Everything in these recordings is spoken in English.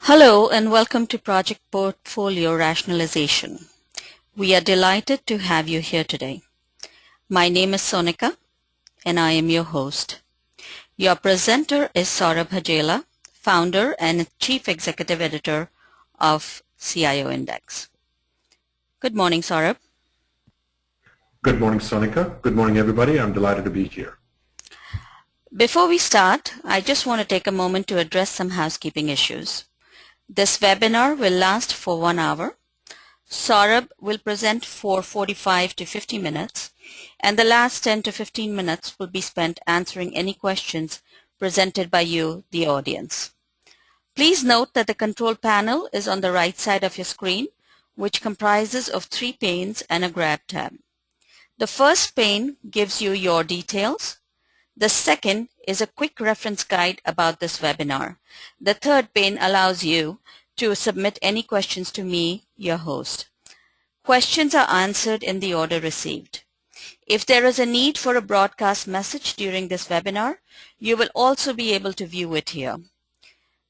Hello and welcome to Project Portfolio Rationalization. We are delighted to have you here today. My name is Sonika and I am your host. Your presenter is Sourabh Hajela, founder and chief executive editor of CIO Index. Good morning, Sourabh. Good morning, Sonika. Good morning, everybody. I'm delighted to be here. Before we start, I just want to take a moment to address some housekeeping issues. This webinar will last for 1 hour. Sourabh will present for 45 to 50 minutes, and the last 10 to 15 minutes will be spent answering any questions presented by you, the audience. Please note that the control panel is on the right side of your screen, which comprises of 3 panes and a grab tab. The first pane gives you your details. The second is a quick reference guide about this webinar. The third pane allows you to submit any questions to me, your host. Questions are answered in the order received. If there is a need for a broadcast message during this webinar, you will also be able to view it here.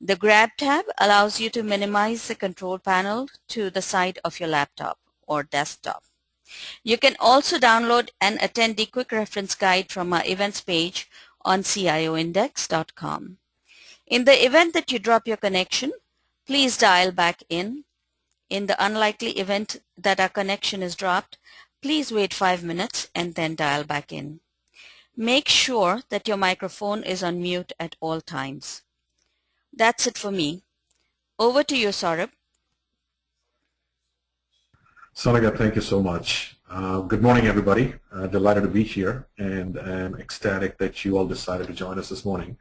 The Grab tab allows you to minimize the control panel to the side of your laptop or desktop. You can also download and attend the quick reference guide from our events page on cioindex.com. In the event that you drop your connection, please dial back in. In the unlikely event that our connection is dropped, please wait 5 minutes and then dial back in. Make sure that your microphone is on mute at all times. That's it for me. Over to you, Sourabh. Sonika, thank you so much. Good morning, everybody. Delighted to be here, and I'm ecstatic that you all decided to join us this morning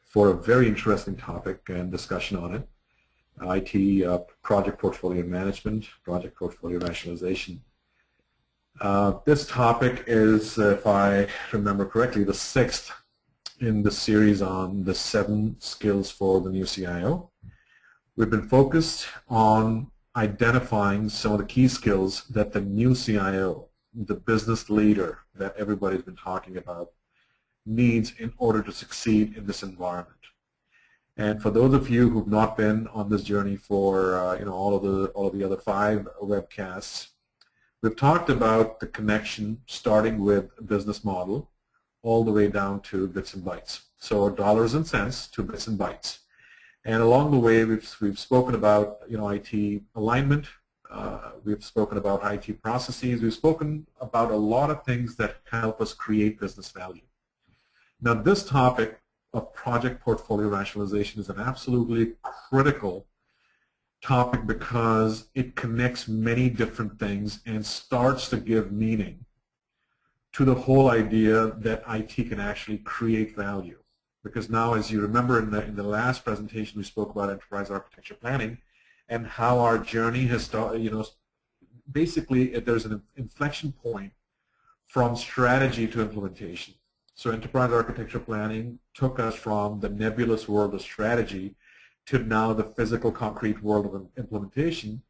for a very interesting topic and discussion on it. IT Project Portfolio Management, Project Portfolio Rationalization. This topic is, if I remember correctly, the 6th in the series on the 7 skills for the new CIO. We've been focused on identifying some of the key skills that the new CIO, the business leader that everybody's been talking about, needs in order to succeed in this environment. And for those of you who've not been on this journey for all of the other 5 webcasts, we've talked about the connection starting with a business model all the way down to bits and bytes. So dollars and cents to bits and bytes. And along the way, we've spoken about IT alignment. We've spoken about IT processes. We've spoken about a lot of things that help us create business value. Now, this topic of project portfolio rationalization is an absolutely critical topic because it connects many different things and starts to give meaning to the whole idea that IT can actually create value. Because now, as you remember in the last presentation, we spoke about enterprise architecture planning and how our journey has started, basically there's an inflection point from strategy to implementation. So enterprise architecture planning took us from the nebulous world of strategy to now the physical concrete world of implementation.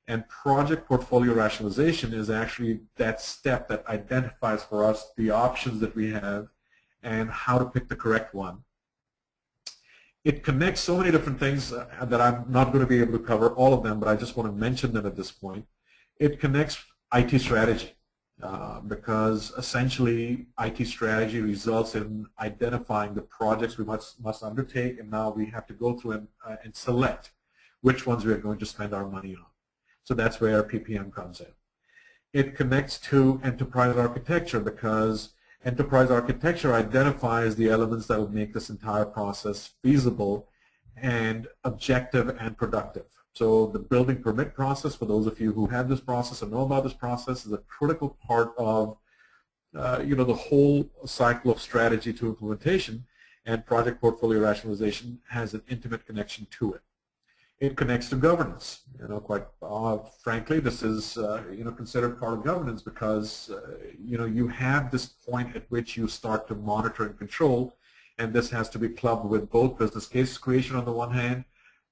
And project portfolio rationalization is actually that step that identifies for us the options that we have and how to pick the correct one. It connects so many different things that I'm not going to be able to cover all of them, but I just want to mention them at this point. It connects IT strategy because essentially IT strategy results in identifying the projects we must undertake, and now we have to go through and select which ones we are going to spend our money on. So that's where PPM comes in. It connects to enterprise architecture because enterprise architecture identifies the elements that will make this entire process feasible and objective and productive. So the building permit process, for those of you who have this process and know about this process, is a critical part of the whole cycle of strategy to implementation, and project portfolio rationalization has an intimate connection to it. It connects to governance. Quite frankly, this is considered part of governance because you have this point at which you start to monitor and control, and this has to be clubbed with both business case creation on the one hand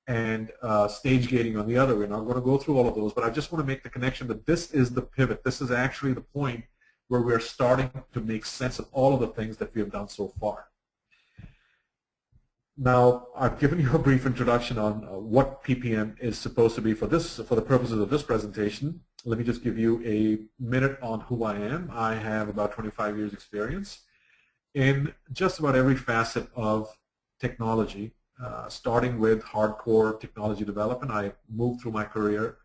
and stage gating on the other. We're not going to go through all of those, but I just want to make the connection that this is the pivot. This is actually the point where we're starting to make sense of all of the things that we have done so far. Now, I've given you a brief introduction on what PPM is supposed to be for the purposes of this presentation. Let me just give you a minute on who I am. I have about 25 years experience in just about every facet of technology, starting with hardcore technology development. I moved through my career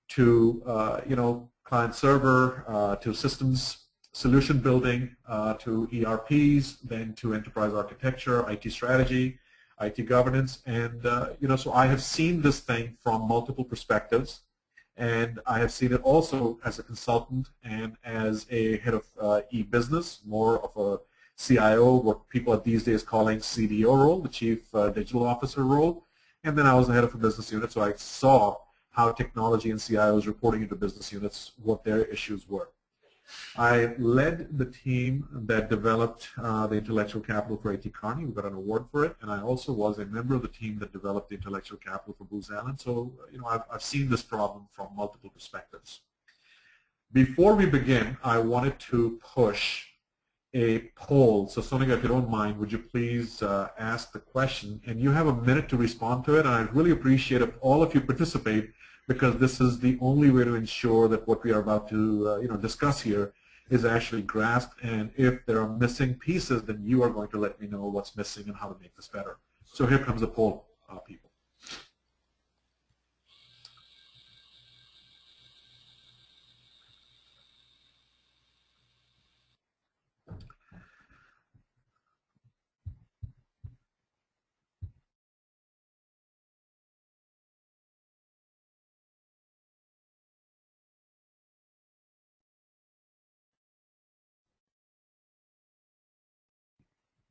to client server, to systems solution building, to ERPs, then to enterprise architecture, IT strategy, IT governance, and so I have seen this thing from multiple perspectives, and I have seen it also as a consultant and as a head of e-business, more of a CIO, what people are these days calling CDO role, the Chief Digital Officer role, and then I was the head of a business unit, so I saw how technology and CIOs reporting into business units, what their issues were. I led the team that developed the intellectual capital for IT Carney. We got an award for it, and I also was a member of the team that developed the intellectual capital for Booz Allen. So, I've seen this problem from multiple perspectives. Before we begin, I wanted to push a poll. So, Sonika, if you don't mind, would you please ask the question? And you have a minute to respond to it, and I'd really appreciate if all of you participate, because this is the only way to ensure that what we are about to discuss here is actually grasped, and if there are missing pieces, then you are going to let me know what's missing and how to make this better. So here comes the poll, people.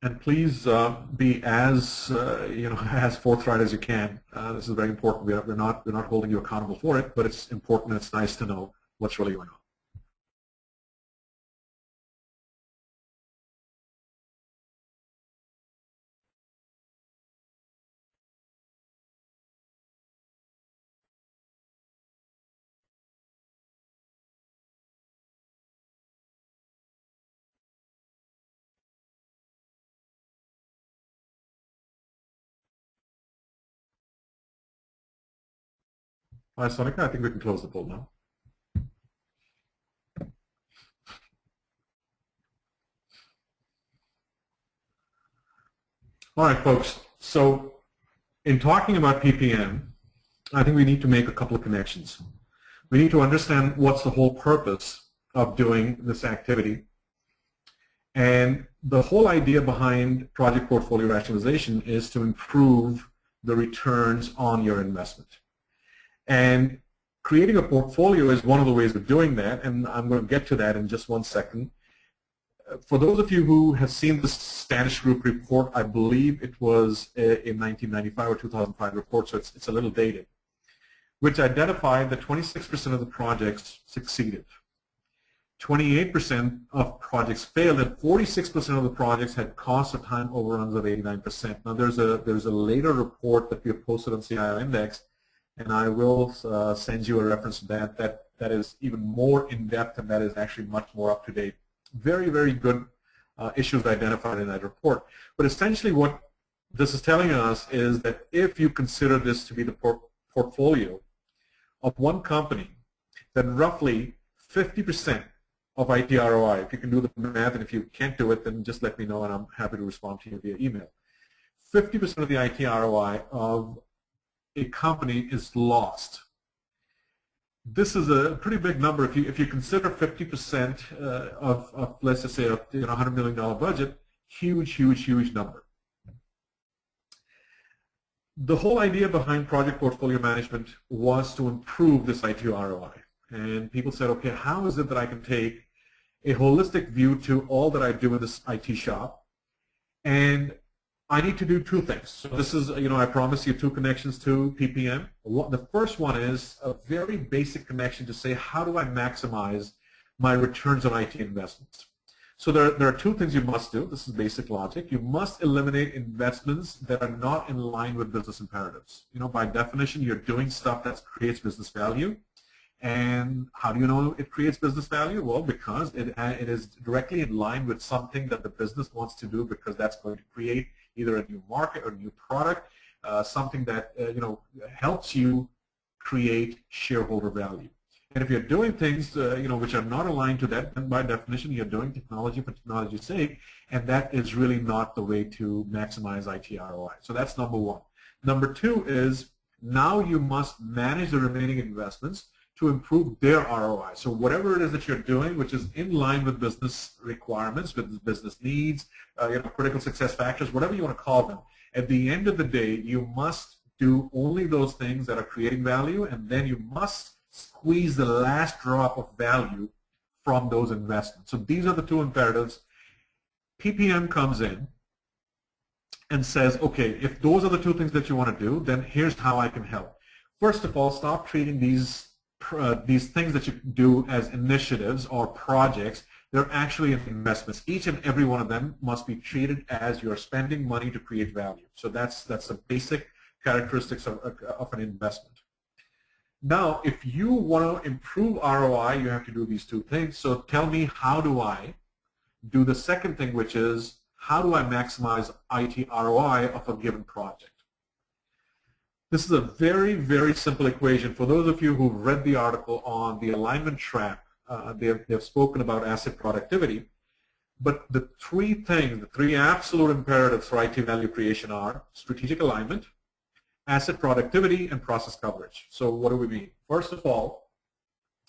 And please be as as forthright as you can. This is very important. We're not holding you accountable for it, but it's important. And it's nice to know what's really going on. All right, Sonika, I think we can close the poll now. All right, folks. So in talking about PPM, I think we need to make a couple of connections. We need to understand what's the whole purpose of doing this activity. And the whole idea behind project portfolio rationalization is to improve the returns on your investment. And creating a portfolio is one of the ways of doing that, and I'm going to get to that in just one second. For those of you who have seen the Standish Group report, I believe it was in 1995 or 2005 report, so it's a little dated, which identified that 26% of the projects succeeded. 28% of projects failed, and 46% of the projects had cost or time overruns of 89%. Now there's a later report that we have posted on CIO Index, and I will send you a reference to that is even more in depth, and that is actually much more up to date. Very, very good issues identified in that report. But essentially what this is telling us is that if you consider this to be the portfolio of one company, then roughly 50% of IT ROI, if you can do the math, and if you can't do it, then just let me know and I'm happy to respond to you via email. 50% of the IT ROI of a company is lost. This is a pretty big number. If you consider 50% of let's just say a $100 million budget, huge number. The whole idea behind project portfolio management was to improve this IT ROI. And people said, okay, how is it that I can take a holistic view to all that I do in this IT shop, and I need to do two things. So this is, I promise you two connections to PPM. The first one is a very basic connection to say, how do I maximize my returns on IT investments? So there are two things you must do. This is basic logic. You must eliminate investments that are not in line with business imperatives. By definition, you're doing stuff that creates business value, And how do you know it creates business value? Well, because it is directly in line with something that the business wants to do, because that's going to create either a new market or a new product, something that helps you create shareholder value. And if you're doing things which are not aligned to that, then by definition you're doing technology for technology's sake, and that is really not the way to maximize IT ROI. So that's number one. Number two is now you must manage the remaining investments to improve their ROI. So whatever it is that you're doing, which is in line with business requirements, with business needs, critical success factors, whatever you want to call them, at the end of the day, you must do only those things that are creating value, and then you must squeeze the last drop of value from those investments. So these are the two imperatives. PPM comes in and says, okay, if those are the two things that you want to do, then here's how I can help. First of all, stop treating these things that you do as initiatives or projects. They're actually investments. Each and every one of them must be treated as you're spending money to create value. So that's the basic characteristics of an investment. Now, if you want to improve ROI, you have to do these two things. So tell me, how do I do the second thing, which is how do I maximize IT ROI of a given project? This is a very, very simple equation. For those of you who've read the article on the alignment trap, they've spoken about asset productivity. But the three things, the three absolute imperatives for IT value creation are strategic alignment, asset productivity, and process coverage. So what do we mean? First of all,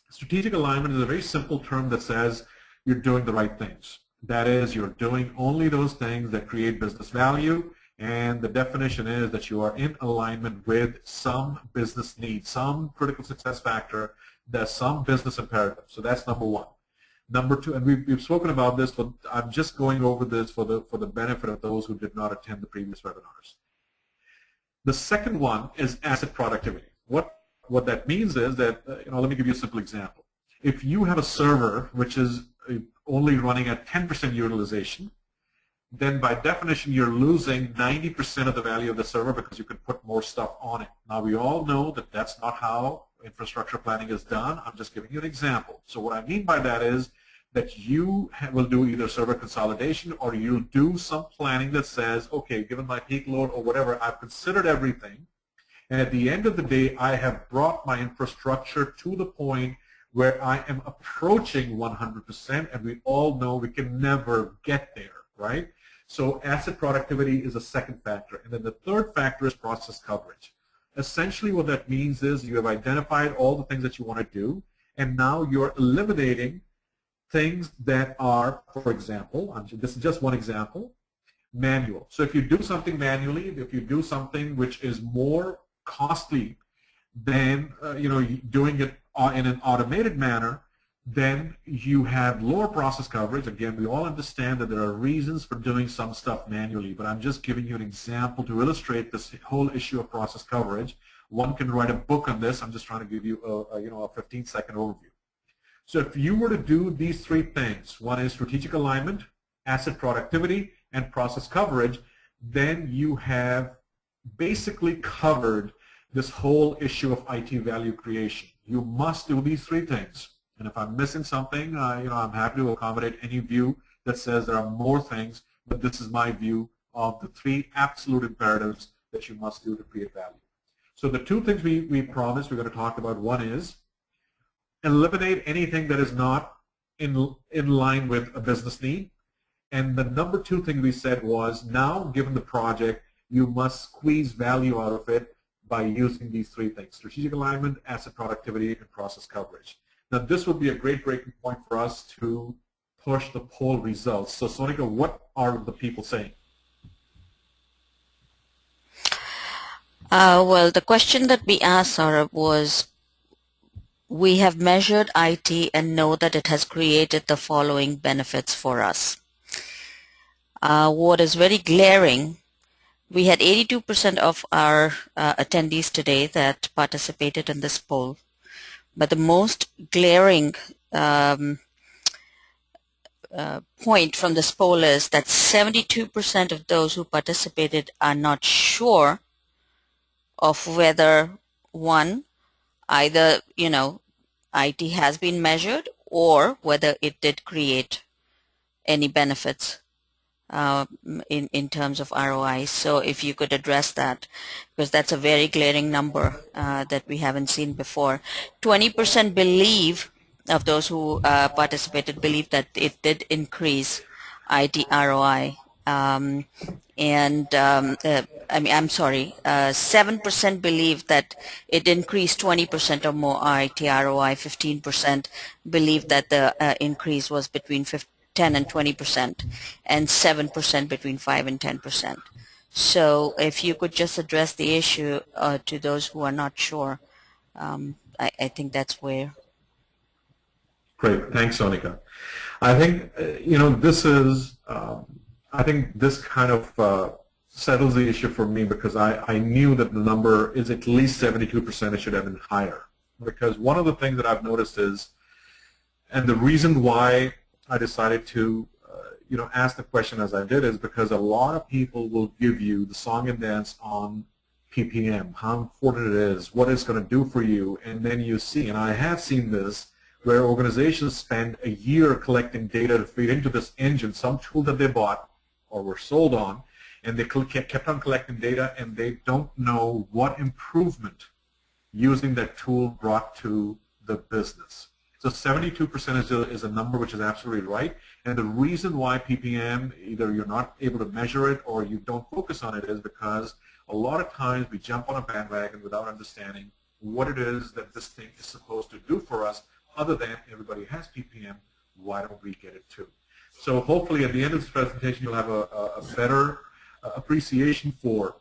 strategic alignment is a very simple term that says you're doing the right things. That is, you're doing only those things that create business value, and the definition is that you are in alignment with some business need, some critical success factor, there's some business imperative. So that's number one. Number two, and we've spoken about this, but I'm just going over this for the benefit of those who did not attend the previous webinars. The second one is asset productivity. What that means is that, let me give you a simple example. If you have a server which is only running at 10% utilization, then by definition you're losing 90% of the value of the server because you can put more stuff on it. Now we all know that that's not how infrastructure planning is done. I'm just giving you an example. So what I mean by that is that you will do either server consolidation or you'll do some planning that says, okay, given my peak load or whatever, I've considered everything, and at the end of the day, I have brought my infrastructure to the point where I am approaching 100%, and we all know we can never get there, right? So asset productivity is a second factor. And then the third factor is process coverage. Essentially what that means is you have identified all the things that you want to do, and now you're eliminating things that are, for example, this is just one example, manual. So if you do something manually, if you do something which is more costly than doing it in an automated manner, then you have lower process coverage. Again, we all understand that there are reasons for doing some stuff manually, but I'm just giving you an example to illustrate this whole issue of process coverage. One can write a book on this. I'm just trying to give you a 15-second overview. So if you were to do these three things, one is strategic alignment, asset productivity, and process coverage, then you have basically covered this whole issue of IT value creation. You must do these three things. And if I'm missing something, I'm happy to accommodate any view that says there are more things, but this is my view of the three absolute imperatives that you must do to create value. So the two things we promised we're going to talk about, one is eliminate anything that is not in line with a business need. And the number two thing we said was, now given the project, you must squeeze value out of it by using these three things: strategic alignment, asset productivity, and process coverage. Now this would be a great breaking point for us to push the poll results. So Sonika, what are the people saying? Well, the question that we asked, Saurabh, was, we have measured IT and know that it has created the following benefits for us. What is very glaring, we had 82% of our attendees today that participated in this poll, but the most glaring point from this poll is that 72% of those who participated are not sure of whether, one, either IT has been measured or whether it did create any benefits in terms of ROI. So if you could address that, because that's a very glaring number that we haven't seen before. 20% believe of those who participated believe that it did increase IT ROI. I'm sorry, 7% believe that it increased 20% or more IT ROI, 15% believe that the increase was between 10 and 20%, and 7% between 5 and 10%. So if you could just address the issue to those who are not sure, I think that's where. Great. Thanks, Sonika. I think, I think this kind of settles the issue for me because I knew that the number is at least 72%. It should have been higher. Because one of the things that I've noticed is, and the reason why I decided to, ask the question as I did is because a lot of people will give you the song and dance on PPM, how important it is, what it's going to do for you, and then you see, and I have seen this, where organizations spend a year collecting data to feed into this engine, some tool that they bought or were sold on, and they kept on collecting data, and they don't know what improvement using that tool brought to the business. So 72% is a number which is absolutely right, and the reason why PPM, either you're not able to measure it or you don't focus on it, is because a lot of times we jump on a bandwagon without understanding what it is that this thing is supposed to do for us. Other than everybody has PPM, why don't we get it too? So hopefully at the end of this presentation you'll have a better appreciation for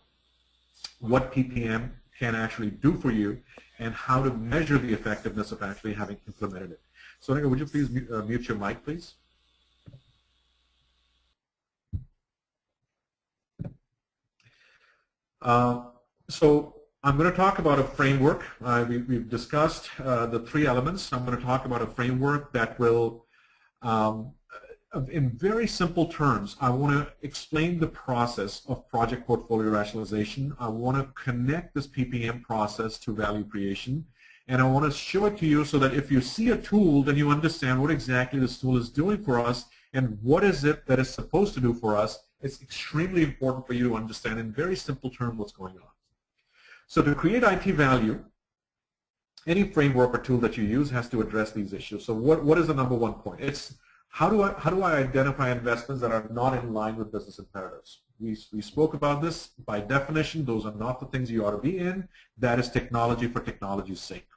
what PPM can actually do for you and how to measure the effectiveness of actually having implemented it. So Sonika, would you please mute your mic, please? So I'm going to talk about a framework. We've discussed the three elements. I'm going to talk about a framework that will, in very simple terms, I want to explain the process of project portfolio rationalization. I want to connect this PPM process to value creation. And I want to show it to you so that if you see a tool, then you understand what exactly this tool is doing for us and what is it that it's supposed to do for us. It's extremely important for you to understand in very simple terms what's going on. So to create IT value, any framework or tool that you use has to address these issues. So what is the number one point? It's how do I identify investments that are not in line with business imperatives? We spoke about this. By definition, those are not the things you ought to be in. That is technology for technology's sake.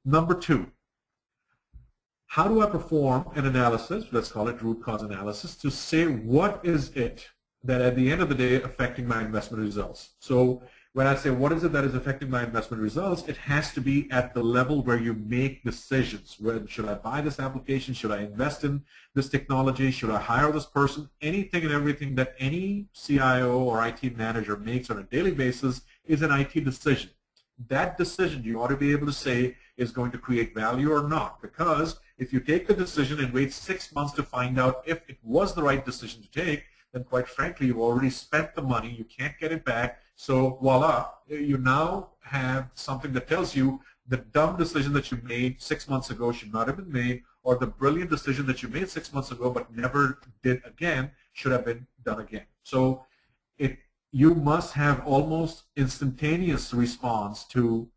Number two, how do I perform an analysis, let's call it root cause analysis, to say what is it that at the end of the day affecting my investment results? So when I say what is it that is affecting my investment results, it has to be at the level where you make decisions. Where should I buy this application? Should I invest in this technology? Should I hire this person? Anything and everything that any CIO or IT manager makes on a daily basis is an IT decision. That decision you ought to be able to say is going to create value or not, because if you take the decision and wait 6 months to find out if it was the right decision to take, then quite frankly you've already spent the money, you can't get it back, so voila, you now have something that tells you the dumb decision that you made 6 months ago should not have been made, or the brilliant decision that you made 6 months ago but never did again should have been done again. So you must have almost instantaneous response to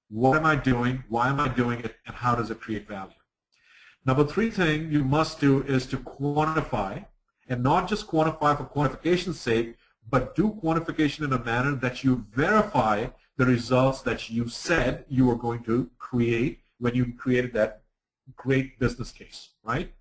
what am I doing, why am I doing it, and how does it create value. Number three thing you must do is to quantify, and not just quantify for quantification's sake, but do quantification in a manner that you verify the results that you said you were going to create when you created that great business case, right?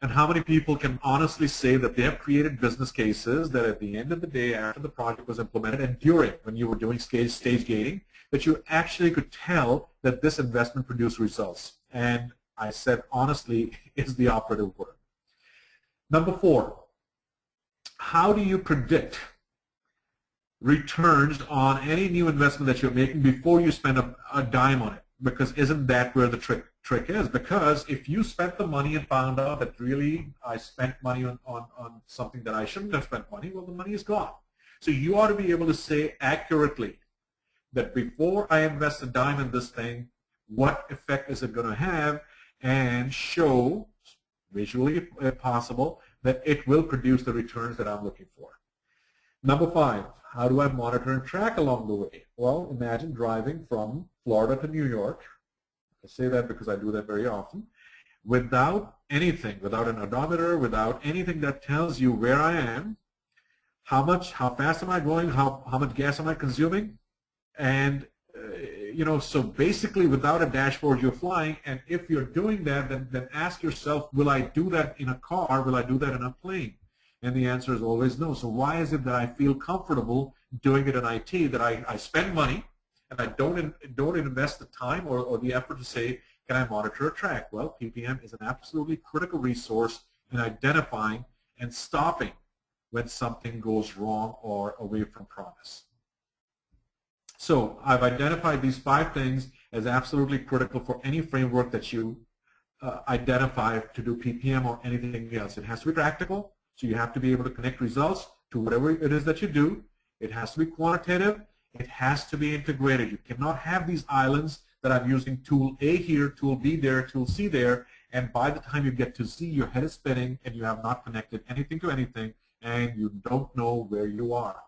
And how many people can honestly say that they have created business cases that at the end of the day, after the project was implemented and during, when you were doing stage gating, that you actually could tell that this investment produced results? And I said honestly is the operative word. Number four, how do you predict returns on any new investment that you're making before you spend a dime on it? Because isn't that where the trick is? Because if you spent the money and found out that really I spent money on something that I shouldn't have spent money, well, the money is gone. So you ought to be able to say accurately that before I invest a dime in this thing, what effect is it going to have, and show, visually if possible, that it will produce the returns that I'm looking for. Number 5, how do I monitor and track along the way? Well, imagine driving from Florida to New York. I say that because I do that very often. Without anything, without an odometer, without anything that tells you where I am, how fast am I going, how much gas am I consuming, and so basically without a dashboard you're flying. And if you're doing that, then ask yourself, will I do that in a car? Will I do that in a plane? And the answer is always no. So why is it that I feel comfortable doing it in IT, that I spend money and I don't invest the time or the effort to say, can I monitor or track? Well, PPM is an absolutely critical resource in identifying and stopping when something goes wrong or away from promise. So I've identified these 5 things as absolutely critical for any framework that you identify to do PPM or anything else. It has to be practical, so you have to be able to connect results to whatever it is that you do. It has to be quantitative. It has to be integrated. You cannot have these islands that I'm using tool A here, tool B there, tool C there, and by the time you get to Z, your head is spinning and you have not connected anything to anything, and you don't know where you are.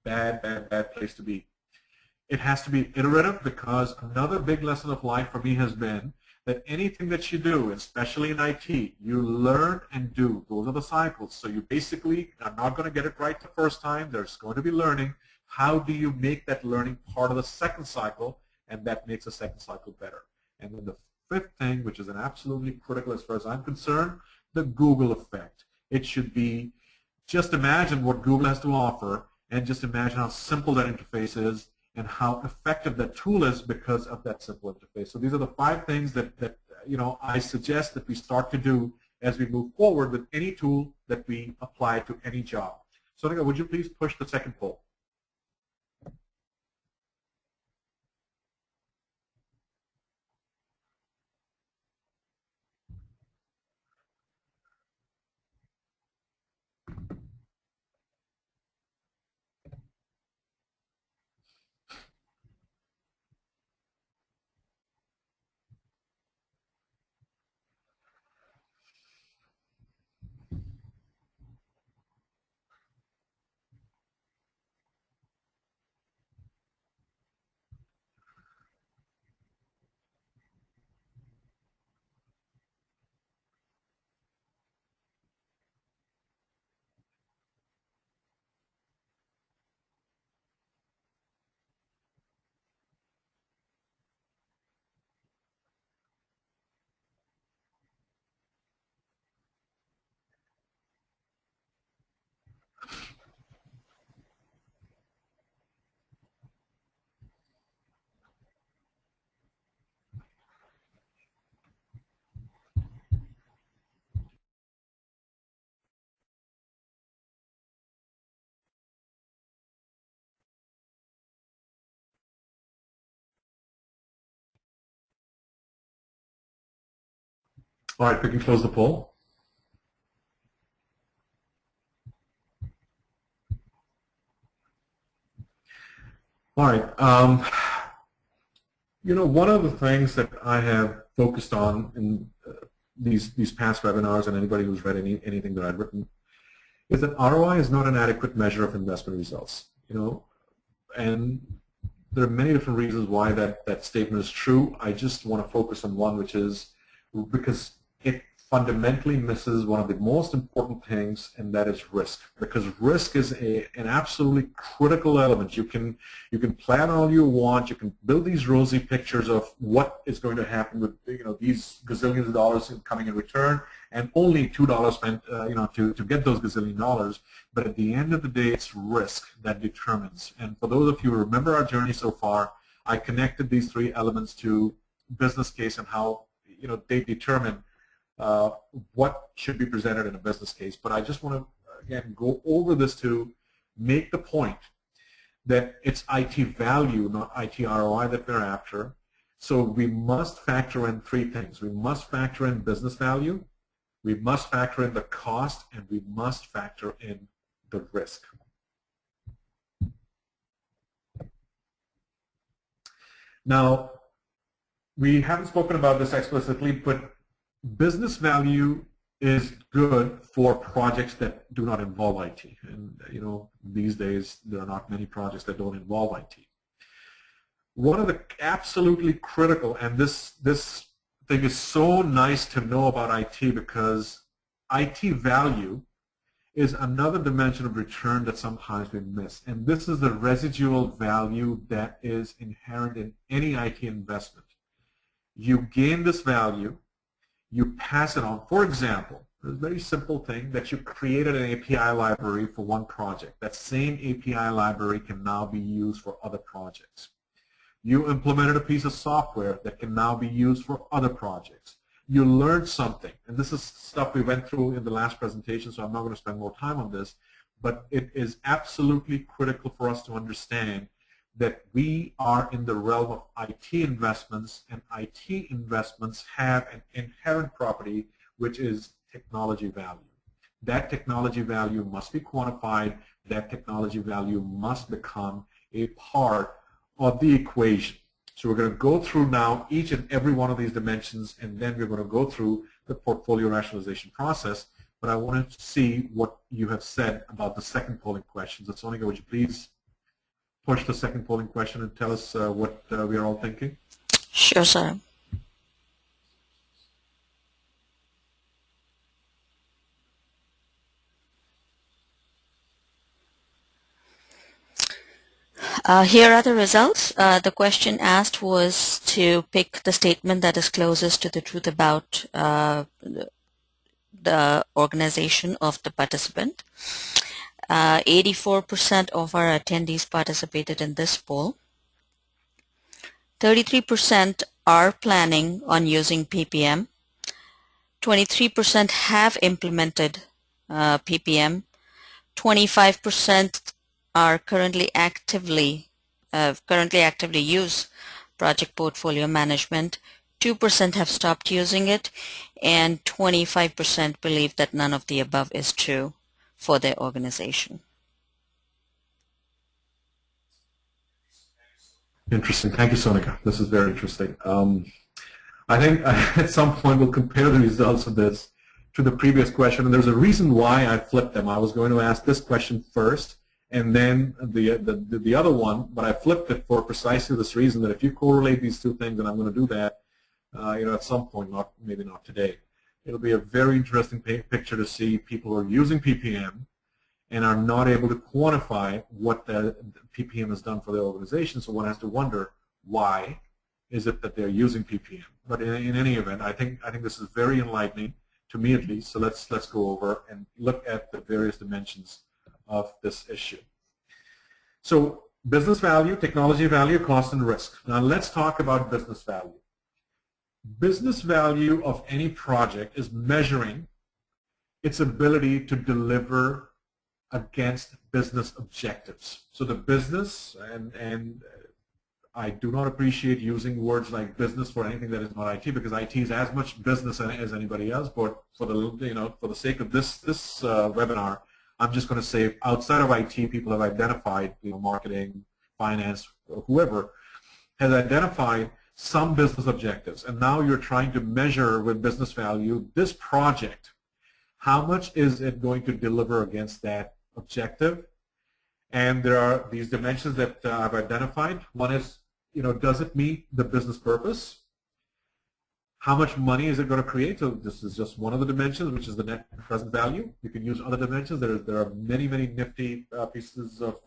Bad, bad, bad place to be. It has to be iterative, because another big lesson of life for me has been that anything that you do, especially in IT, you learn and do. Those are the cycles. So you basically are not going to get it right the first time. There's going to be learning. How do you make that learning part of the second cycle? And that makes the second cycle better. And then the 5th thing, which is an absolutely critical as far as I'm concerned, the Google effect. It should be, just imagine what Google has to offer, and just imagine how simple that interface is and how effective that tool is because of that simple interface. So these are the 5 things that I suggest that we start to do as we move forward with any tool that we apply to any job. So Nika, would you please push the second poll? All right, we can close the poll. All right. One of the things that I have focused on in these past webinars, and anybody who's read anything that I've written, is that ROI is not an adequate measure of investment results. And there are many different reasons why that statement is true. I just want to focus on one, which is because it fundamentally misses one of the most important things, and that is risk. Because risk is an absolutely critical element. You can plan all you want. You can build these rosy pictures of what is going to happen with these gazillions of dollars coming in return, and only $2 spent to get those gazillion dollars. But at the end of the day, it's risk that determines. And for those of you who remember our journey so far, I connected these 3 elements to business case and how they determine what should be presented in a business case. But I just want to, again, go over this to make the point that it's IT value, not IT ROI that we're after. So we must factor in 3 things. We must factor in business value, we must factor in the cost, and we must factor in the risk. Now, we haven't spoken about this explicitly, but business value is good for projects that do not involve IT. And these days there are not many projects that don't involve IT. One of the absolutely critical, and this thing is so nice to know about IT, because IT value is another dimension of return that sometimes we miss. And this is the residual value that is inherent in any IT investment. You gain this value, you pass it on. For example, a very simple thing that you created an API library for one project. That same API library can now be used for other projects. You implemented a piece of software that can now be used for other projects. You learned something, and this is stuff we went through in the last presentation, so I'm not going to spend more time on this, but it is absolutely critical for us to understand that we are in the realm of IT investments, and IT investments have an inherent property, which is technology value. That technology value must be quantified. That technology value must become a part of the equation. So we're going to go through now each and every one of these dimensions, and then we're going to go through the portfolio rationalization process. But I wanted to see what you have said about the second polling question. So Sonika, would you please push the second polling question and tell us what we are all thinking? Sure, sir. Here are the results. The question asked was to pick the statement that is closest to the truth about the organization of the participant. 84% of our attendees participated in this poll. 33% are planning on using PPM. 23% have implemented PPM. 25% are currently actively use project portfolio management. 2% have stopped using it, and 25% believe that none of the above is true for their organization. Interesting. Thank you, Sonika. This is very interesting. I think at some point we'll compare the results of this to the previous question, and there's a reason why I flipped them. I was going to ask this question first and then the other one, but I flipped it for precisely this reason, that if you correlate these two things, and I'm going to do that at some point, maybe not today, it'll be a very interesting picture to see people who are using PPM and are not able to quantify what the PPM has done for their organization. So one has to wonder, why is it that they're using PPM? But in any event, I think this is very enlightening, to me at least. So let's go over and look at the various dimensions of this issue. So business value, technology value, cost, and risk. Now let's talk about business value. Business value of any project is measuring its ability to deliver against business objectives. So the business, and I do not appreciate using words like business for anything that is not IT, because IT is as much business as anybody else. But for the sake of this webinar, I'm just going to say outside of IT, people have identified, marketing, finance, whoever has identified some business objectives, and now you're trying to measure with business value this project. How much is it going to deliver against that objective? And there are these dimensions that I've identified. One is, does it meet the business purpose? How much money is it going to create? So this is just one of the dimensions, which is the net present value. You can use other dimensions. There are many nifty pieces of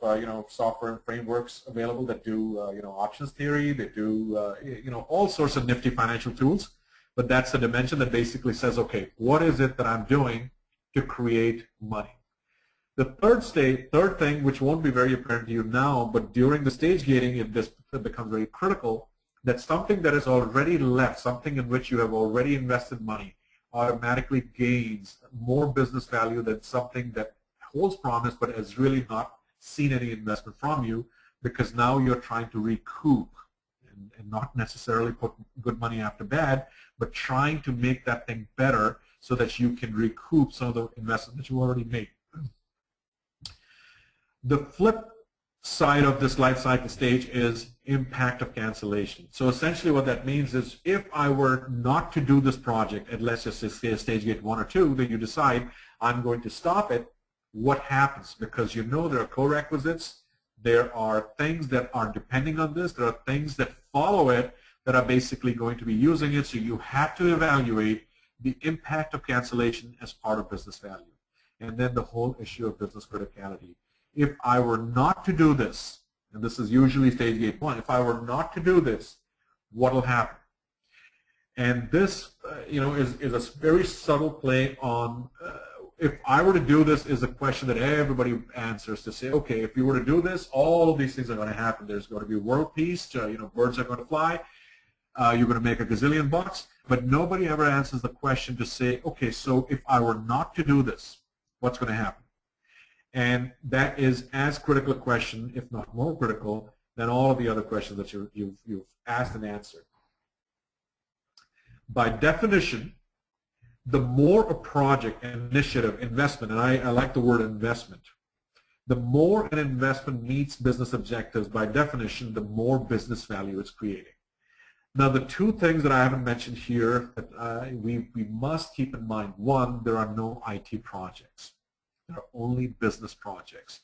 software and frameworks available that do options theory. They do all sorts of nifty financial tools. But that's a dimension that basically says, okay, what is it that I'm doing to create money? The third thing, which won't be very apparent to you now, but during the stage gating, it becomes very critical, that something that is already left, something in which you have already invested money, automatically gains more business value than something that holds promise but has really not seen any investment from you, because now you're trying to recoup and not necessarily put good money after bad, but trying to make that thing better so that you can recoup some of the investment that you already made. The flip side of this life cycle stage is impact of cancellation. So essentially what that means is if I were not to do this project at, let's just say, stage gate 1 or 2, then you decide I'm going to stop it, what happens? Because you know there are co-requisites, there are things that are depending on this, there are things that follow it that are basically going to be using it, so you have to evaluate the impact of cancellation as part of business value. And then the whole issue of business criticality. If I were not to do this, and this is usually stage gate 1, if I were not to do this, what will happen? And this, is a very subtle play on, if I were to do this is a question that everybody answers to say, okay, if you were to do this, all of these things are going to happen. There's going to be world peace, birds are going to fly, you're going to make a gazillion bucks, but nobody ever answers the question to say, okay, so if I were not to do this, what's going to happen? And that is as critical a question, if not more critical, than all of the other questions that you've asked and answered. By definition, the more a project, initiative, investment, and I like the word investment, the more an investment meets business objectives, by definition, the more business value it's creating. Now, the two things that I haven't mentioned here that we must keep in mind: one, there are no IT projects. There are only business projects.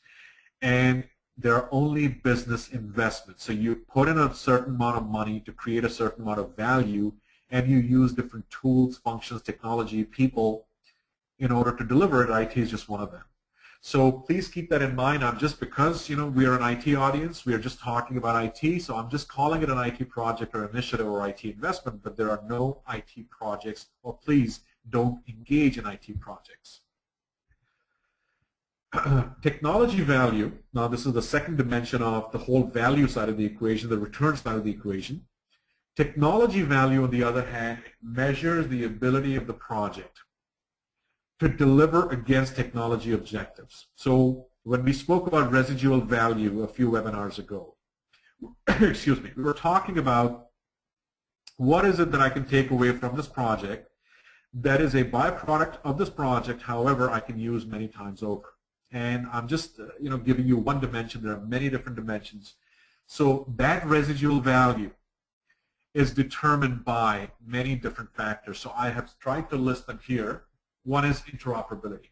And there are only business investments. So you put in a certain amount of money to create a certain amount of value, and you use different tools, functions, technology, people in order to deliver it. IT is just one of them. So please keep that in mind. Just because we are an IT audience, we are just talking about IT, so I'm just calling it an IT project or initiative or IT investment, but there are no IT projects, or please don't engage in IT projects. Technology value, now this is the second dimension of the whole value side of the equation, the return side of the equation. Technology value, on the other hand, measures the ability of the project to deliver against technology objectives. So when we spoke about residual value a few webinars ago, excuse me, we were talking about what is it that I can take away from this project that is a byproduct of this project, however, I can use many times over. And I'm just giving you one dimension. There are many different dimensions. So that residual value is determined by many different factors. So I have tried to list them here. One is interoperability.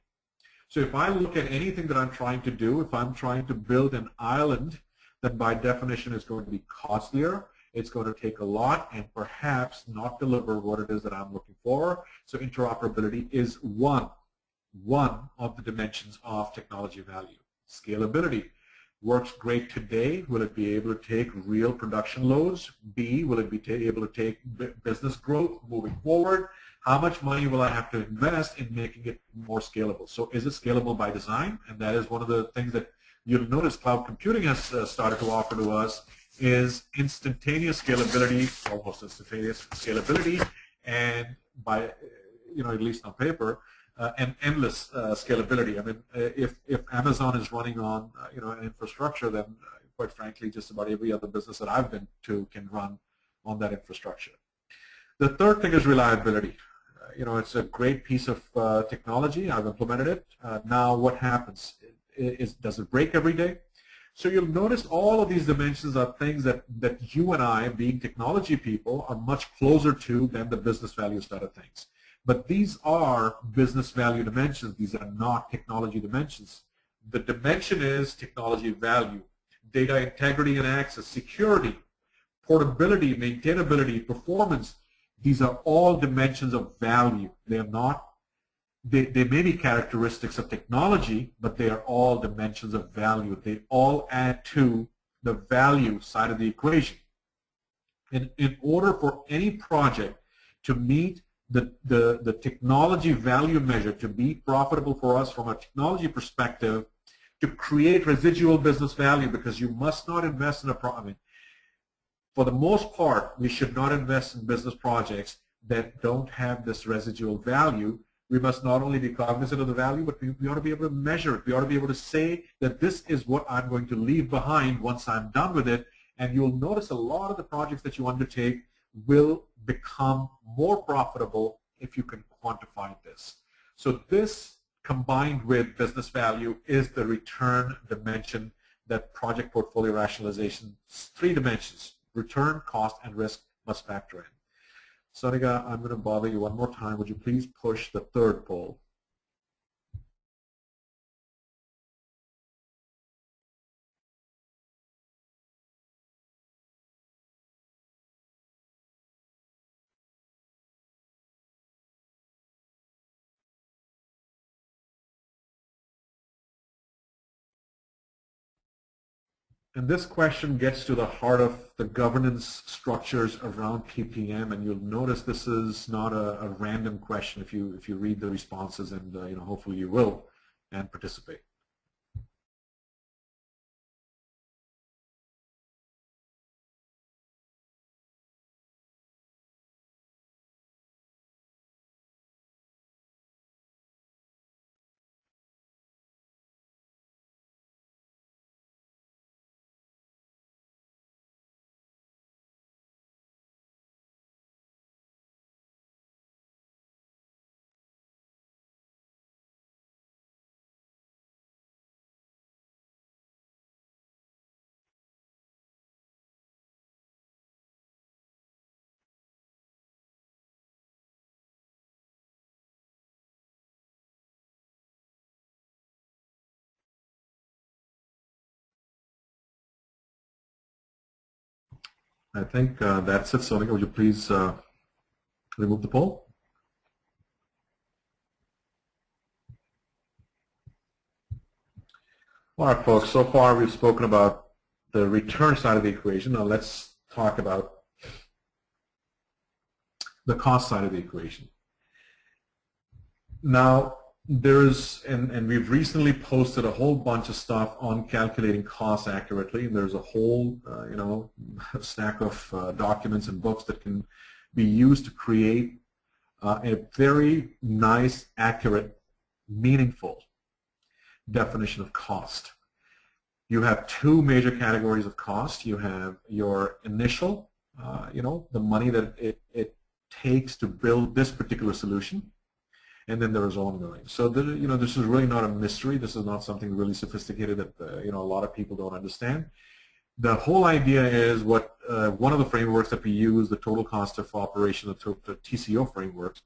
So if I look at anything that I'm trying to do, if I'm trying to build an island, then by definition is going to be costlier. It's going to take a lot and perhaps not deliver what it is that I'm looking for. So interoperability is one of the dimensions of technology value. Scalability. Works great today. Will it be able to take real production loads? B, will it be able to take business growth moving forward? How much money will I have to invest in making it more scalable? So is it scalable by design? And that is one of the things that you'll notice cloud computing has started to offer to us, is instantaneous scalability, almost instantaneous scalability, and by, at least on paper, and endless scalability. I mean, if Amazon is running on an infrastructure, then quite frankly, just about every other business that I've been to can run on that infrastructure. The third thing is reliability. It's a great piece of technology. I've implemented it. Now, what happens? Does it break every day? So you'll notice all of these dimensions are things that you and I, being technology people, are much closer to than the business value side of things. But these are business value dimensions. These are not technology dimensions. The dimension is technology value, data integrity and access, security, portability, maintainability, performance. These are all dimensions of value. They are not, they may be characteristics of technology, but they are all dimensions of value. They all add to the value side of the equation. In order for any project to meet the technology value measure, to be profitable for us from a technology perspective, to create residual business value, because you must not invest in for the most part, we should not invest in business projects that don't have this residual value. We must not only be cognizant of the value, but we ought to be able to measure it. We ought to be able to say that this is what I'm going to leave behind once I'm done with it. And you'll notice a lot of the projects that you undertake will become more profitable if you can quantify this. So this, combined with business value, is the return dimension that project portfolio rationalization, three dimensions: return, cost, and risk must factor in. Sonika, I'm going to bother you one more time. Would you please push the third poll? And this question gets to the heart of the governance structures around PPM, and you'll notice this is not a random question if you read the responses, and hopefully you will and participate. I think that's it. Sonika, would you please remove the poll? All right, folks, so far we've spoken about the return side of the equation. Now let's talk about the cost side of the equation. Now, and we've recently posted a whole bunch of stuff on calculating costs accurately. There's a whole, stack of documents and books that can be used to create a very nice, accurate, meaningful definition of cost. You have two major categories of cost. You have your initial, the money that it takes to build this particular solution, and then there is ongoing. So this is really not a mystery. This is not something really sophisticated that a lot of people don't understand. The whole idea is what one of the frameworks that we use, the total cost of operation, the TCO framework,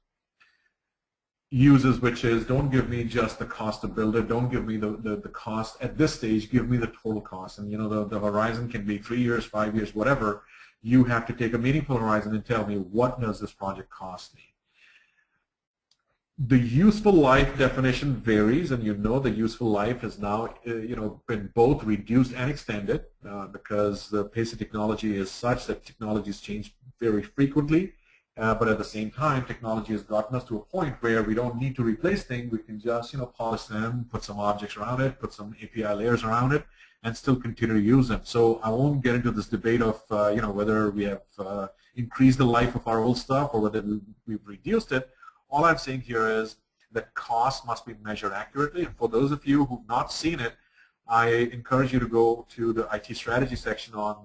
uses, which is don't give me just the cost to build it, don't give me the cost at this stage, give me the total cost. And the horizon can be 3 years, 5 years, whatever. You have to take a meaningful horizon and tell me, what does this project cost me? The useful life definition varies, and the useful life has now been both reduced and extended because the pace of technology is such that technologies change very frequently. But at the same time, technology has gotten us to a point where we don't need to replace things. We can just polish them, put some objects around it, put some API layers around it, and still continue to use them. So I won't get into this debate of whether we have increased the life of our old stuff or whether we've reduced it. All I'm saying here is that cost must be measured accurately. And for those of you who've not seen it, I encourage you to go to the IT strategy section on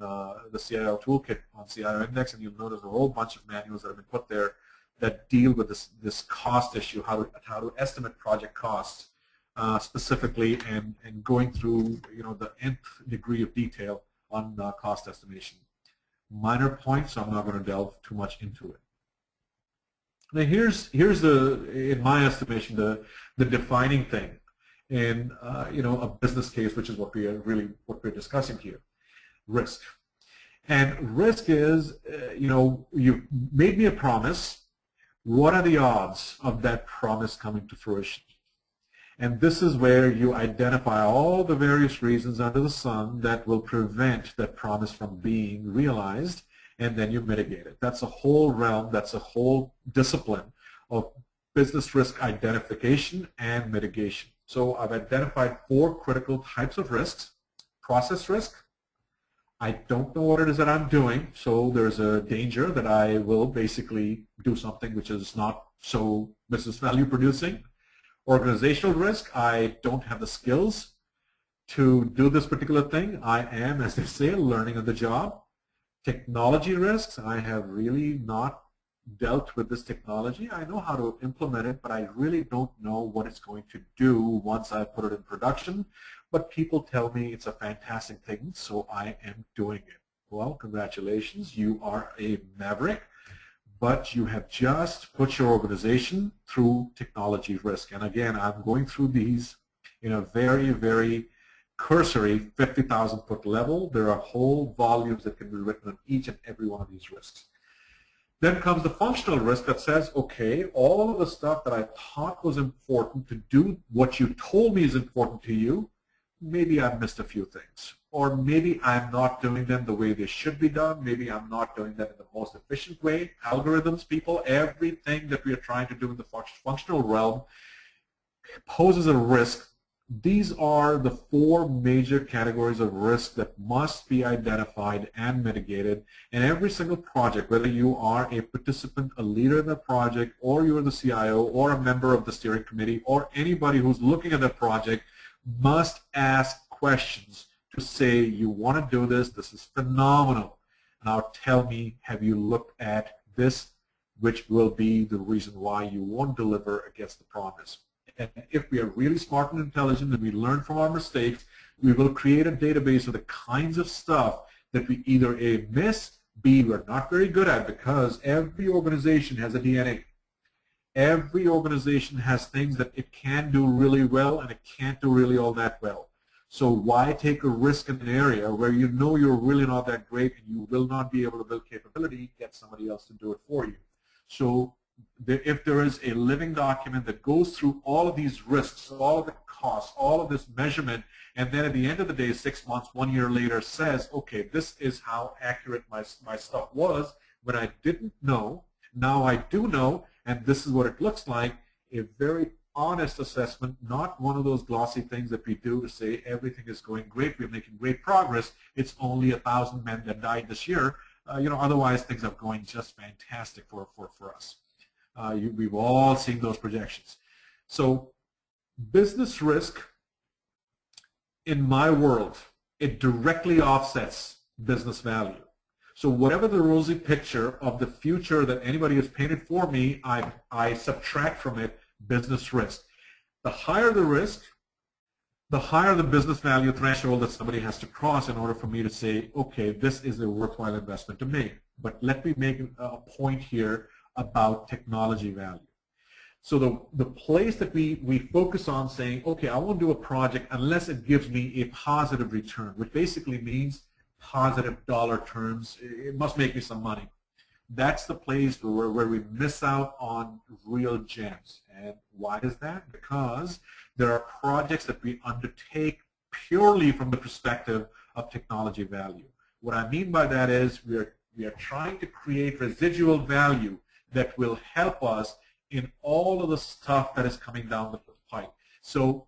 the CIO toolkit on CIO Index, and you'll notice a whole bunch of manuals that have been put there that deal with this cost issue, how to estimate project costs specifically, and going through the nth degree of detail on cost estimation. Minor points, so I'm not going to delve too much into it. Now here's in my estimation, the defining thing in a business case, which is what we're discussing here: risk. And risk is you've made me a promise. What are the odds of that promise coming to fruition? And this is where you identify all the various reasons under the sun that will prevent that promise from being realized, and then you mitigate it. That's a whole realm, that's a whole discipline of business risk identification and mitigation. So I've identified 4 critical types of risks. Process risk. I don't know what it is that I'm doing, so there's a danger that I will basically do something which is not so business value producing. Organizational risk. I don't have the skills to do this particular thing. I am, as they say, learning on the job. Technology risks. I have really not dealt with this technology. I know how to implement it, but I really don't know what it's going to do once I put it in production, but people tell me it's a fantastic thing, so I am doing it. Well, congratulations, you are a maverick, but you have just put your organization through technology risk. And again, I'm going through these in a very, very cursory 50,000 foot level. There are whole volumes that can be written on each and every one of these risks. Then comes the functional risk that says, okay, all of the stuff that I thought was important to do, what you told me is important to you, maybe I've missed a few things. Or maybe I'm not doing them the way they should be done. Maybe I'm not doing them in the most efficient way. Algorithms, people, everything that we are trying to do in the functional realm poses a risk. These are the four major categories of risk that must be identified and mitigated. And every single project, whether you are a participant, a leader in the project, or you're the CIO, or a member of the steering committee, or anybody who's looking at the project, must ask questions to say, you want to do this, this is phenomenal. Now tell me, have you looked at this, which will be the reason why you won't deliver against the promise. And if we are really smart and intelligent and we learn from our mistakes, we will create a database of the kinds of stuff that we either A, miss, B, we're not very good at, because every organization has a DNA. Every organization has things that it can do really well and it can't do really all that well. So why take a risk in an area where you know you're really not that great and you will not be able to build capability, get somebody else to do it for you. So if there is a living document that goes through all of these risks, all of the costs, all of this measurement, and then at the end of the day, 6 months, 1 year later says, okay, this is how accurate my stuff was when I didn't know, now I do know, and this is what it looks like, a very honest assessment, not one of those glossy things that we do to say everything is going great, we're making great progress, it's only 1,000 men that died this year, otherwise things are going just fantastic for us. We've all seen those projections. So business risk, in my world, it directly offsets business value. So whatever the rosy picture of the future that anybody has painted for me, I subtract from it business risk. The higher the risk, the higher the business value threshold that somebody has to cross in order for me to say, okay, this is a worthwhile investment to make. But let me make a point here about technology value. So the place that we focus on saying, okay, I won't do a project unless it gives me a positive return, which basically means positive dollar terms. It must make me some money. That's the place where we miss out on real gems. And why is that? Because there are projects that we undertake purely from the perspective of technology value. What I mean by that is we are trying to create residual value that will help us in all of the stuff that is coming down the pipe. So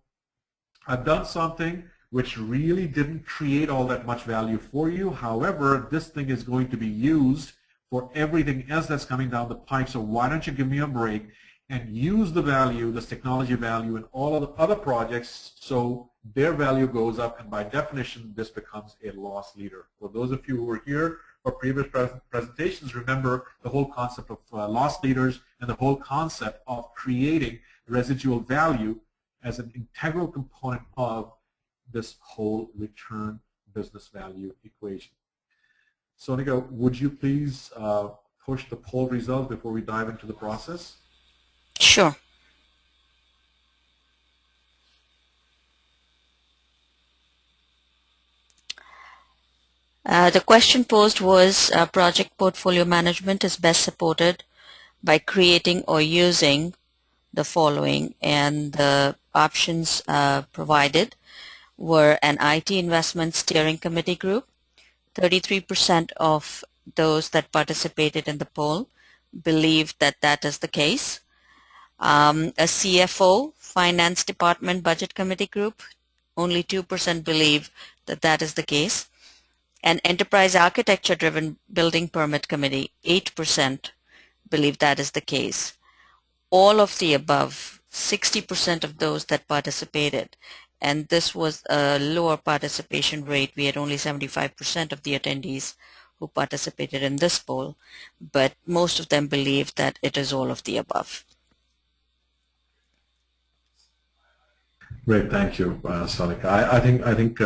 I've done something which really didn't create all that much value for you. However, this thing is going to be used for everything else that's coming down the pipe. So why don't you give me a break and use the value, this technology value, in all of the other projects so their value goes up, and by definition, this becomes a loss leader. For those of you who were here for previous presentations, remember the whole concept of loss leaders and the whole concept of creating residual value as an integral component of this whole return business value equation. Sonika, would you please push the poll results before we dive into the process? Sure. The question posed was project portfolio management is best supported by creating or using the following, and the options provided were an IT investment steering committee group. 33% of those that participated in the poll believe that that is the case. A CFO, finance department budget committee group, only 2% believe that that is the case. An enterprise architecture driven building permit committee, 8% believe that is the case. All of the above, 60% of those that participated, and this was a lower participation rate. We had only 75% of the attendees who participated in this poll, but most of them believe that it is all of the above. Great, thank you, Sonika. I think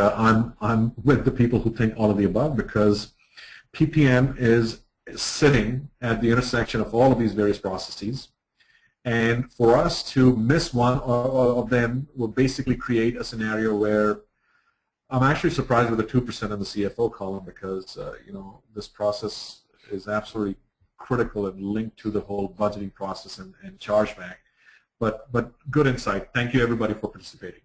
I'm with the people who think all of the above because PPM is sitting at the intersection of all of these various processes. And for us to miss one of them will basically create a scenario where I'm actually surprised with the 2% in the CFO column because this process is absolutely critical and linked to the whole budgeting process and chargeback. But good insight. Thank you everybody for participating.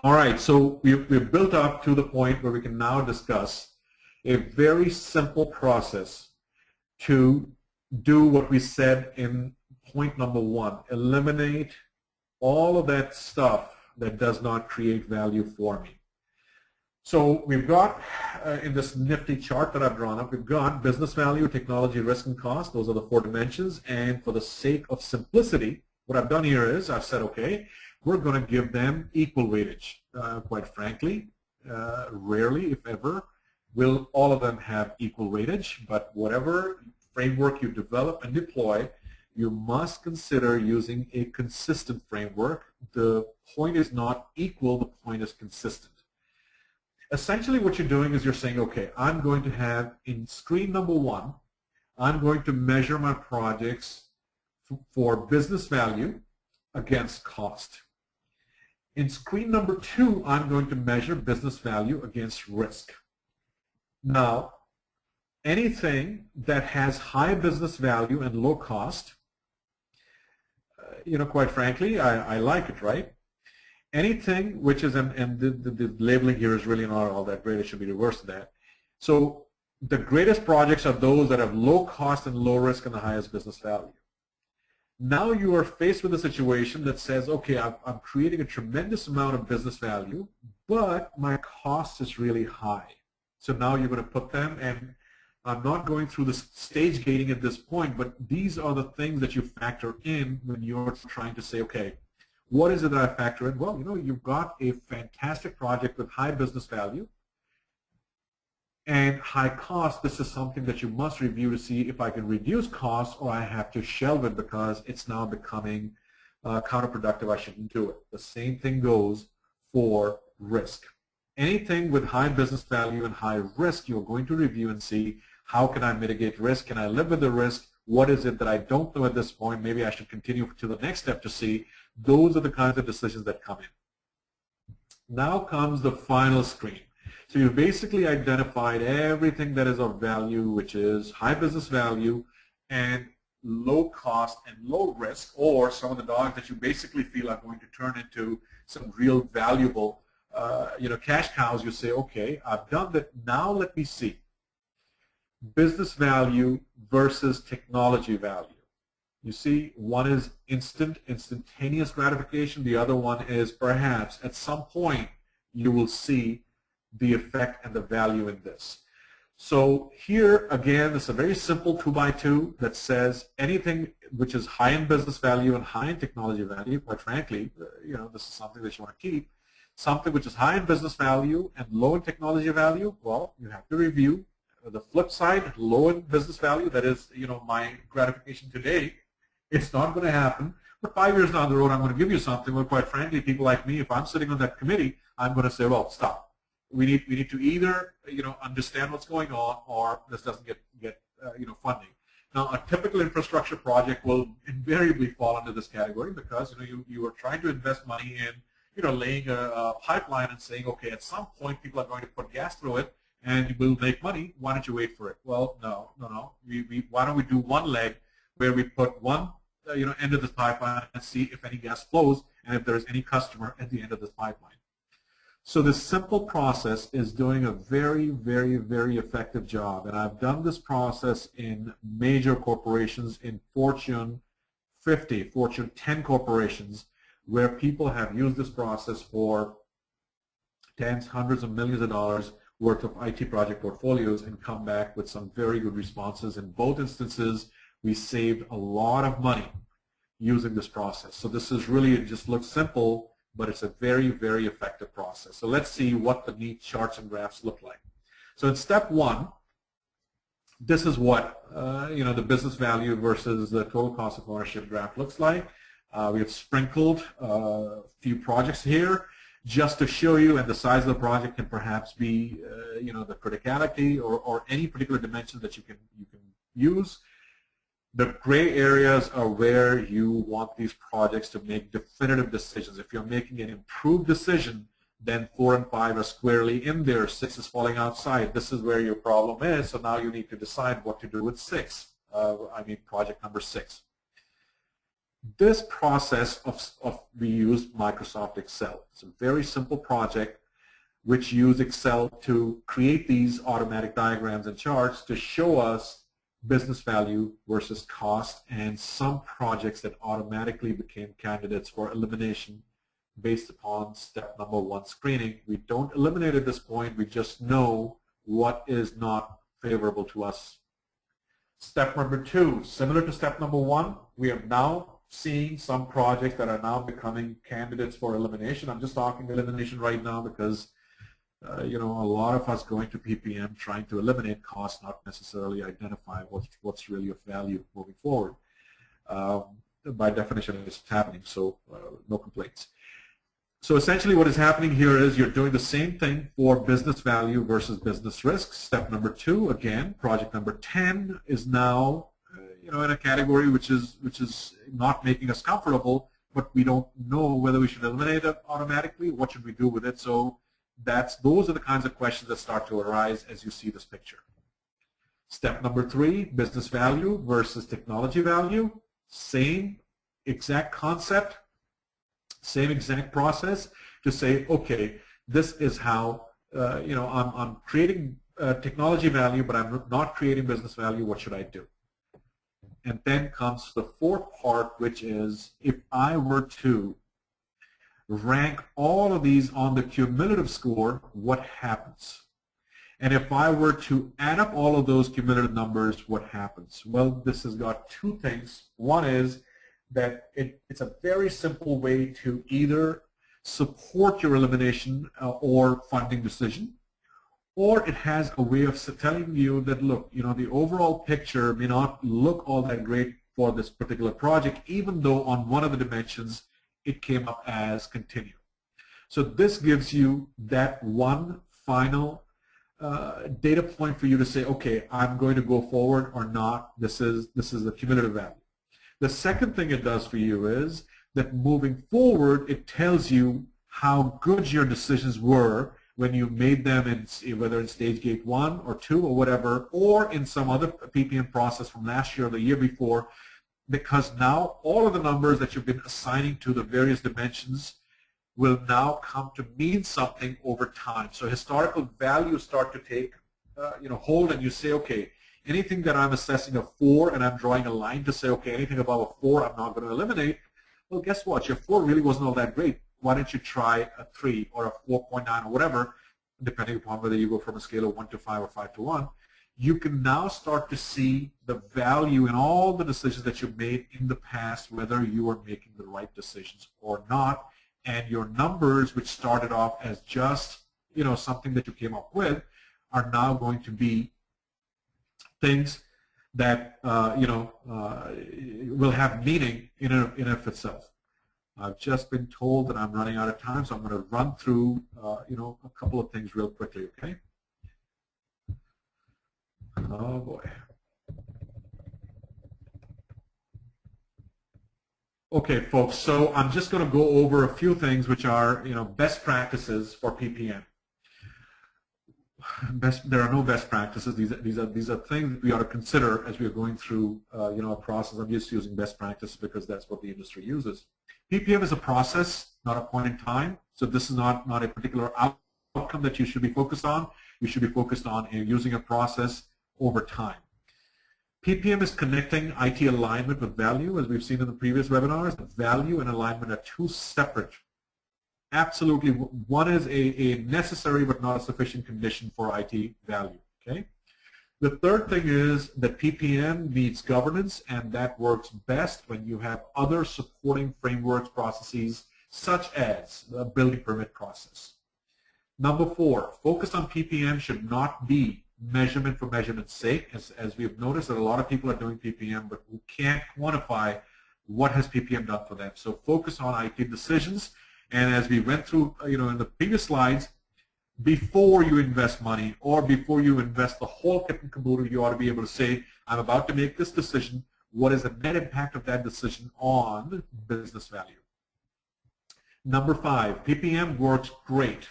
All right, so we've built up to the point where we can now discuss a very simple process to do what we said in point number 1, eliminate all of that stuff that does not create value for me. So we've got, in this nifty chart that I've drawn up, we've got business value, technology, risk, and cost. Those are the 4 dimensions. And for the sake of simplicity, what I've done here is I've said, okay, we're going to give them equal weightage. Quite frankly, rarely, if ever, will all of them have equal weightage. But whatever framework you develop and deploy, you must consider using a consistent framework. The point is not equal, the point is consistent. Essentially what you're doing is you're saying, okay, I'm going to have in screen number 1, I'm going to measure my projects for business value against cost. In screen number 2, I'm going to measure business value against risk. Now, anything that has high business value and low cost, quite frankly, I like it, right? Anything which is, and the labeling here is really not all that great, it should be reversed to that. So the greatest projects are those that have low cost and low risk and the highest business value. Now you are faced with a situation that says, okay, I'm creating a tremendous amount of business value, but my cost is really high. So now you're going to put them, and I'm not going through the stage gating at this point, but these are the things that you factor in when you're trying to say, okay, what is it that I factor in? Well, you've got a fantastic project with high business value and high cost. This is something that you must review to see if I can reduce costs or I have to shelve it because it's now becoming counterproductive. I shouldn't do it. The same thing goes for risk. Anything with high business value and high risk, you're going to review and see how can I mitigate risk? Can I live with the risk? What is it that I don't know at this point? Maybe I should continue to the next step to see. Those are the kinds of decisions that come in. Now comes the final screen. So you've basically identified everything that is of value, which is high business value and low cost and low risk, or some of the dogs that you basically feel are going to turn into some real valuable cash cows. You say, okay, I've done that. Now let me see. Business value versus technology value. You see, one is instantaneous gratification. The other one is perhaps at some point you will see the effect and the value in this. So here again, it's a very simple 2x2 that says anything which is high in business value and high in technology value. Quite frankly, this is something that you want to keep. Something which is high in business value and low in technology value. Well, you have to review. The flip side, low in business value. That is, my gratification today. It's not going to happen. But 5 years down the road, I'm going to give you something. Well, quite frankly, people like me, if I'm sitting on that committee, I'm going to say, well, stop. We need to either understand what's going on, or this doesn't get funding. Now, a typical infrastructure project will invariably fall under this category because you are trying to invest money in laying a pipeline and saying, okay, at some point people are going to put gas through it and we'll make money. Why don't you wait for it? Well, no. Why don't we do one leg where we put one end of this pipeline and see if any gas flows and if there's any customer at the end of this pipeline. So this simple process is doing a very, very, very effective job. And I've done this process in major corporations, in Fortune 50, Fortune 10 corporations, where people have used this process for tens, hundreds of millions of dollars worth of IT project portfolios and come back with some very good responses. In both instances, we saved a lot of money using this process. So this is really, it just looks simple, but it's a very, very effective process. So let's see what the neat charts and graphs look like. So in step 1, this is what the business value versus the total cost of ownership graph looks like. We have sprinkled a few projects here just to show you, and the size of the project can perhaps be, the criticality or any particular dimension that you can use. The gray areas are where you want these projects to make definitive decisions. If you're making an improved decision, then 4 and 5 are squarely in there. 6 is falling outside. This is where your problem is. So now you need to decide what to do with 6. Project number 6. This process we use Microsoft Excel. It's a very simple project which use Excel to create these automatic diagrams and charts to show us business value versus cost, and some projects that automatically became candidates for elimination based upon step number 1 screening. We don't eliminate at this point, we just know what is not favorable to us. Step number 2, similar to step number 1, we are now seeing some projects that are now becoming candidates for elimination. I'm just talking elimination right now because a lot of us going to PPM trying to eliminate costs, not necessarily identify what's really of value moving forward. By definition, it's happening, so no complaints. So essentially what is happening here is you're doing the same thing for business value versus business risk. Step number 2, again, project number 10 is now in a category which is not making us comfortable, but we don't know whether we should eliminate it automatically. What should we do with it? So those are the kinds of questions that start to arise as you see this picture. Step number 3, business value versus technology value. Same exact concept, same exact process to say, okay, this is how I'm creating technology value, but I'm not creating business value. What should I do? And then comes the 4th part, which is if I were to rank all of these on the cumulative score, what happens? And if I were to add up all of those cumulative numbers, what happens? Well, this has got 2 things. One is that it's a very simple way to either support your elimination or funding decision, or it has a way of telling you that, look, the overall picture may not look all that great for this particular project, even though on one of the dimensions it came up as continued. So this gives you that one final data point for you to say, okay, I'm going to go forward or not. This is the cumulative value. The second thing it does for you is that moving forward, it tells you how good your decisions were when you made them whether in stage gate 1 or 2 or whatever, or in some other PPM process from last year or the year before, because now all of the numbers that you've been assigning to the various dimensions will now come to mean something over time. So historical values start to take hold, and you say, okay, anything that I'm assessing a 4 and I'm drawing a line to say, okay, anything above a 4 I'm not going to eliminate. Well, guess what? Your 4 really wasn't all that great. Why don't you try a 3 or a 4.9 or whatever, depending upon whether you go from a scale of 1 to 5 or 5 to 1. You can now start to see the value in all the decisions that you've made in the past, whether you are making the right decisions or not. And your numbers, which started off as just something that you came up with, are now going to be things that will have meaning in and of itself. I've just been told that I'm running out of time, so I'm going to run through a couple of things real quickly. Okay. Oh boy. Okay, folks. So I'm just going to go over a few things which are best practices for PPM. There are no best practices. These are things that we ought to consider as we are going through a process. I'm just using best practices because that's what the industry uses. PPM is a process, not a point in time. So this is not a particular outcome that you should be focused on. You should be focused on using a process over time. PPM is connecting IT alignment with value, as we've seen in the previous webinars. Value and alignment are 2 separate. Absolutely, one is a necessary but not a sufficient condition for IT value. Okay. The third thing is that PPM needs governance, and that works best when you have other supporting frameworks, processes, such as the building permit process. Number 4, focus on PPM should not be measurement for measurement's sake, as we've noticed that a lot of people are doing PPM but who can't quantify what has PPM done for them. So focus on IT decisions, and as we went through, in the previous slides, before you invest money or before you invest the whole kit and caboodle, you ought to be able to say, I'm about to make this decision. What is the net impact of that decision on business value? Number 5, PPM works great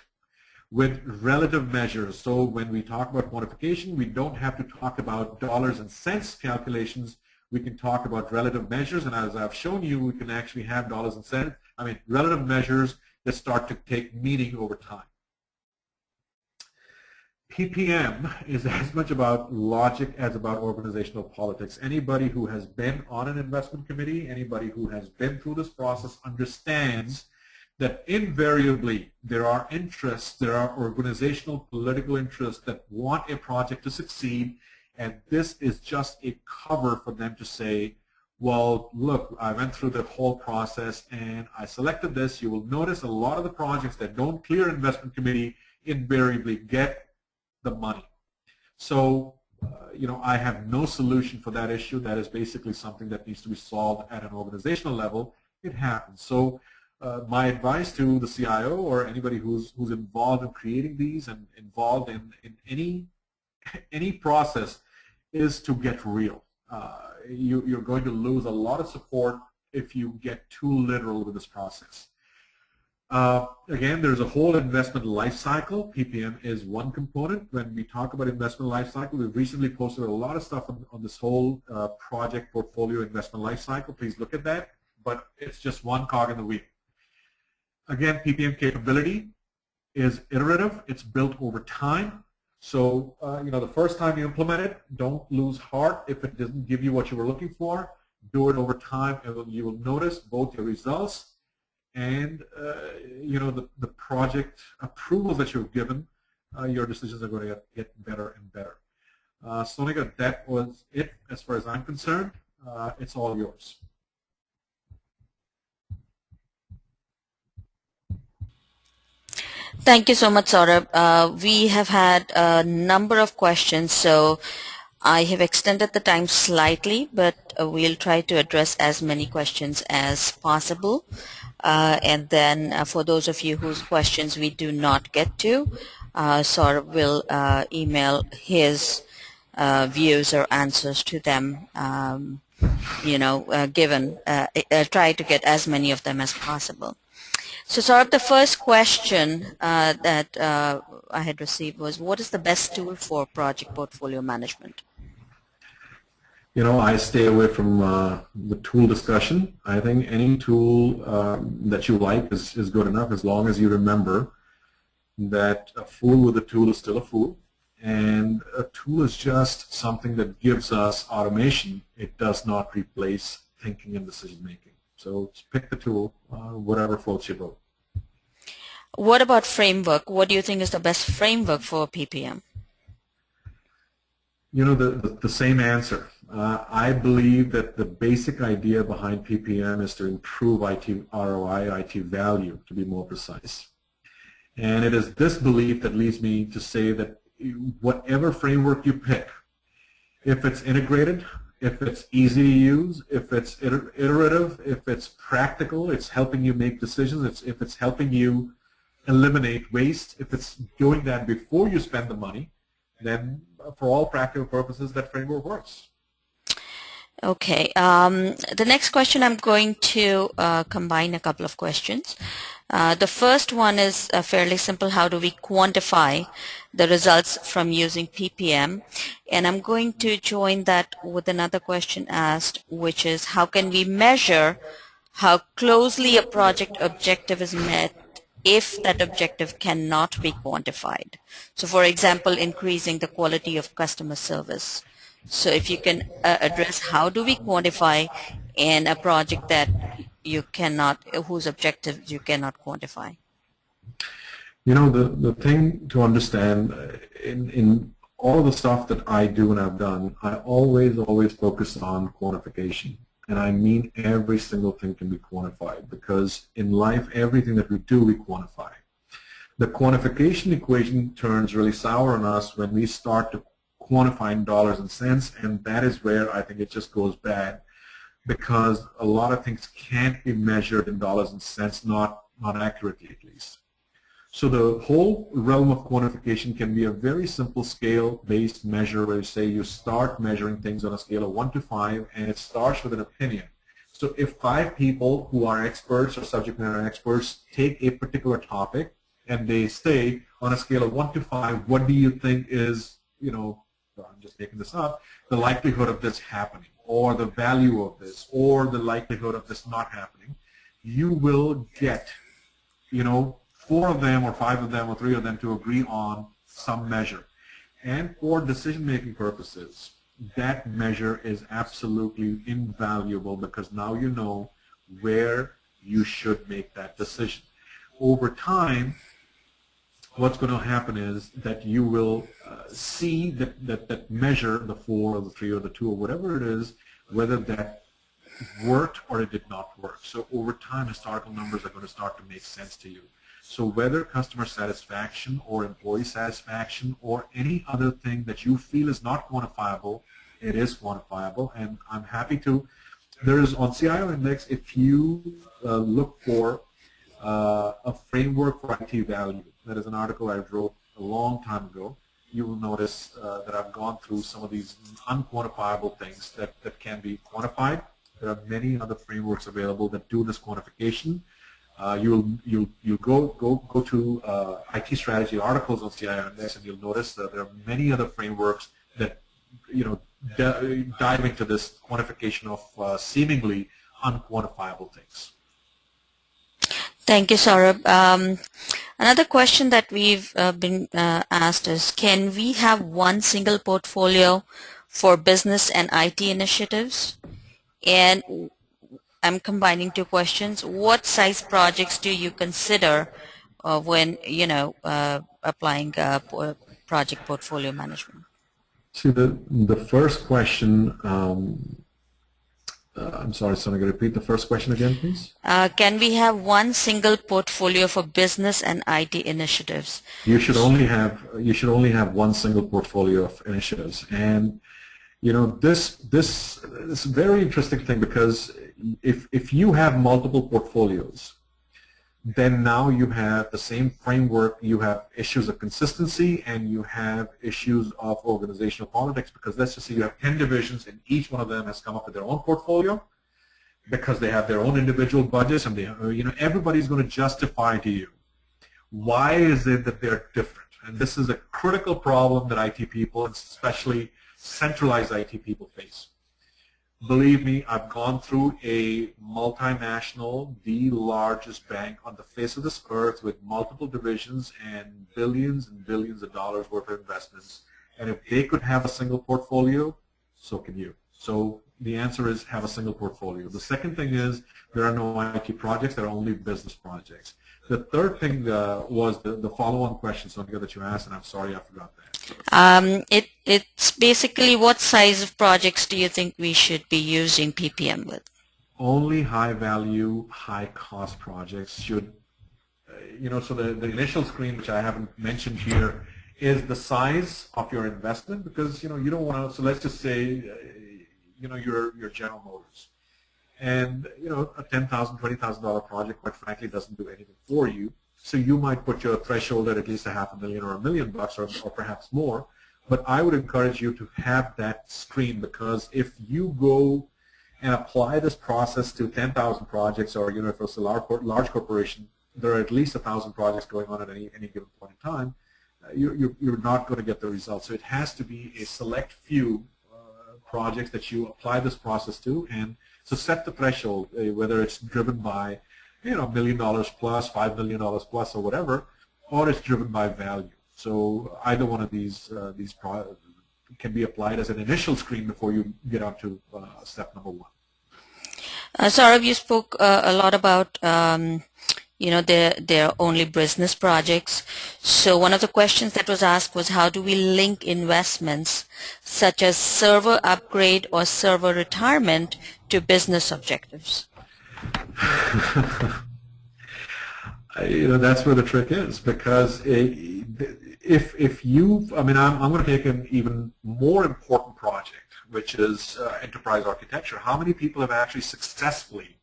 with relative measures. So when we talk about quantification, we don't have to talk about dollars and cents calculations. We can talk about relative measures, and as I've shown you, we can actually have dollars and cents, relative measures that start to take meaning over time. PPM is as much about logic as about organizational politics. Anybody who has been on an investment committee, anybody who has been through this process understands that invariably there are interests, there are organizational political interests that want a project to succeed, and this is just a cover for them to say, well, look, I went through the whole process and I selected this. You will notice a lot of the projects that don't clear investment committee invariably get the money. So, I have no solution for that issue. That is basically something that needs to be solved at an organizational level. It happens. So, my advice to the CIO or anybody who's involved in creating these and involved in any process is to get real. You're going to lose a lot of support if you get too literal with this process. Again, there's a whole investment life cycle. PPM is one component. When we talk about investment life cycle, we've recently posted a lot of stuff on this whole project portfolio investment life cycle. Please look at that. But it's just one cog in the wheel. Again, PPM capability is iterative. It's built over time. So, the first time you implement it, don't lose heart if it doesn't give you what you were looking for. Do it over time, and you will notice both your results and the project approvals that you've given. Your decisions are going to get better and better. Sonika, that was it as far as I'm concerned. It's all yours. Thank you so much, Saurabh. We have had a number of questions, so I have extended the time slightly, but we'll try to address as many questions as possible. And then for those of you whose questions we do not get to, Saurabh will email his views or answers to them, try to get as many of them as possible. So Saurabh, the first question that I had received was, what is the best tool for project portfolio management? I stay away from the tool discussion. I think any tool that you like is good enough as long as you remember that a fool with a tool is still a fool. And a tool is just something that gives us automation. It does not replace thinking and decision making. So pick the tool, whatever floats your boat. What about framework? What do you think is the best framework for PPM? The same answer. I believe that the basic idea behind PPM is to improve IT ROI, IT value, to be more precise. And it is this belief that leads me to say that whatever framework you pick, if it's integrated, if it's easy to use, if it's iterative, if it's practical, it's helping you make decisions, if it's helping you eliminate waste, if it's doing that before you spend the money, then for all practical purposes, that framework works. Okay. The next question, I'm going to combine a couple of questions. The first one is fairly simple. How do we quantify the results from using PPM? And I'm going to join that with another question asked, which is, how can we measure how closely a project objective is met if that objective cannot be quantified? So, for example, increasing the quality of customer service. So if you can address how do we quantify in a project that you cannot, whose objectives you cannot quantify? The thing to understand in all of the stuff that I do and I've done, I always focus on quantification. And I mean every single thing can be quantified, because in life, everything that we do, we quantify. The quantification equation turns really sour on us when we start to quantifying dollars and cents, and that is where I think it just goes bad. because a lot of things can't be measured in dollars and cents, not accurately at least. So the whole realm of quantification can be a very simple scale-based measure where you say you start measuring things on a scale of 1 to 5, and it starts with an opinion. So if 5 people who are experts or subject matter experts take a particular topic and they say on a scale of 1 to 5, what do you think is, I'm just making this up, the likelihood of this happening, or the value of this, or the likelihood of this not happening, you will get, 4 of them or 5 of them or 3 of them to agree on some measure. And for decision-making purposes, that measure is absolutely invaluable because now you know where you should make that decision. Over time, what's going to happen is that you will see that measure, the 4 or the 3 or the 2 or whatever it is, whether that worked or it did not work. So over time, historical numbers are going to start to make sense to you. So whether customer satisfaction or employee satisfaction or any other thing that you feel is not quantifiable, it is quantifiable. And I'm happy to, there is on CIO Index, if you look for a framework for ITvalue, that is an article I wrote a long time ago, you will notice that I've gone through some of these unquantifiable things that can be quantified. There are many other frameworks available that do this quantification. You'll go to IT strategy articles on CIO Index, and you'll notice that there are many other frameworks that dive into this quantification of seemingly unquantifiable things. Thank you, Sourabh. Another question that we've been asked is, can we have one single portfolio for business and IT initiatives? And I'm combining 2 questions. What size projects do you consider when, applying project portfolio management? See, the first question, I'm sorry, Sonia, repeat the first question again, please. Can we have one single portfolio for business and IT initiatives? You should only have one single portfolio of initiatives, and this is a very interesting thing because if you have multiple portfolios, then now you have the same framework, you have issues of consistency, and you have issues of organizational politics, because let's just say you have 10 divisions and each one of them has come up with their own portfolio because they have their own individual budgets, and everybody's going to justify to you why is it that they're different. And this is a critical problem that IT people, especially centralized IT people, face. Believe me, I've gone through a multinational, the largest bank on the face of this earth with multiple divisions and billions of dollars worth of investments. And if they could have a single portfolio, so can you. So the answer is have a single portfolio. The second thing is there are no IT projects, there are only business projects. The third thing was the follow-on question, Sonia, that you asked, and I'm sorry I forgot that. It's basically, what size of projects do you think we should be using PPM with? Only high-value, high-cost projects should, so the initial screen, which I haven't mentioned here, is the size of your investment, because, you don't want to, so let's just say, you're General Motors. And, a $10,000, $20,000 project, quite frankly, doesn't do anything for you. So you might put your threshold at least $500,000 or $1 million or perhaps more. But I would encourage you to have that screen, because if you go and apply this process to 10,000 projects, or if it's a large corporation, there are at least 1,000 projects going on at any given point in time, you're not going to get the results. So it has to be a select few projects that you apply this process to, and so set the threshold, whether it's driven by $1 million plus, $5 million plus, or whatever, or it's driven by value. So either one of these can be applied as an initial screen before you get on to step number 1. Saurabh, you spoke a lot about they're only business projects. So one of the questions that was asked was, how do we link investments such as server upgrade or server retirement to business objectives? That's where the trick is, because if you, I'm going to take an even more important project, which is enterprise architecture. How many people have actually successfully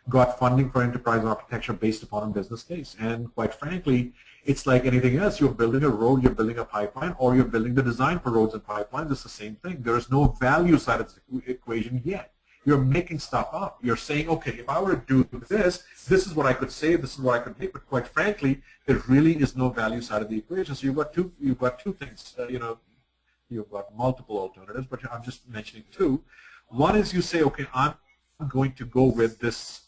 got funding for enterprise architecture based upon a business case? And quite frankly, it's like anything else. You're building a road, you're building a pipeline, or you're building the design for roads and pipelines. It's the same thing. There is no value side of the equation yet. You're making stuff up. You're saying, okay, if I were to do this, this is what I could say, this is what I could make. But quite frankly, there really is no value side of the equation. So you've got two things. You've got multiple alternatives, but I'm just mentioning two. One is you say, okay, I'm going to go with this,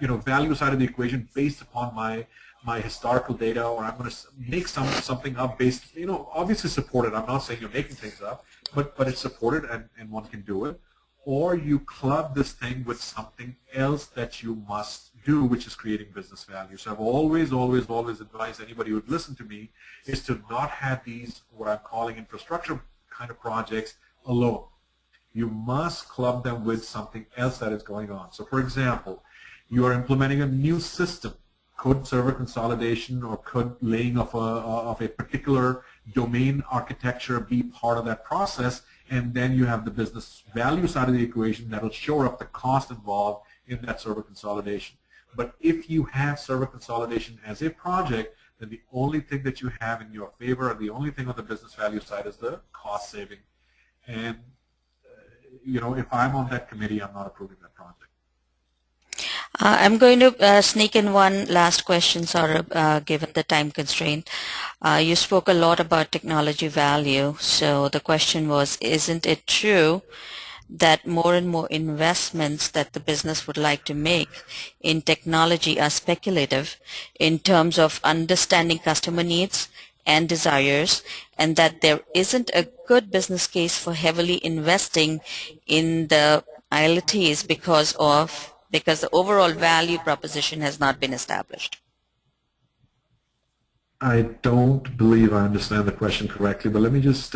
value side of the equation based upon my historical data, or I'm going to make something up based, obviously supported. I'm not saying you're making things up, but it's supported and one can do it. Or you club this thing with something else that you must do, which is creating business value. So I've always advised anybody who would listen to me is to not have these, what I'm calling infrastructure kind of projects alone. You must club them with something else that is going on. So for example, you are implementing a new system. Could server consolidation or could laying of a particular domain architecture be part of that process? And then you have the business value side of the equation that will shore up the cost involved in that server consolidation. But if you have server consolidation as a project, then the only thing that you have in your favor, or the only thing on the business value side, is the cost saving. And if I'm on that committee, I'm not approving that project. I'm going to sneak in one last question, Saurabh, given the time constraint. You spoke a lot about technology value. So the question was, isn't it true that more and more investments that the business would like to make in technology are speculative in terms of understanding customer needs and desires, and that there isn't a good business case for heavily investing in the ILTs because the overall value proposition has not been established? I don't believe I understand the question correctly, but let me just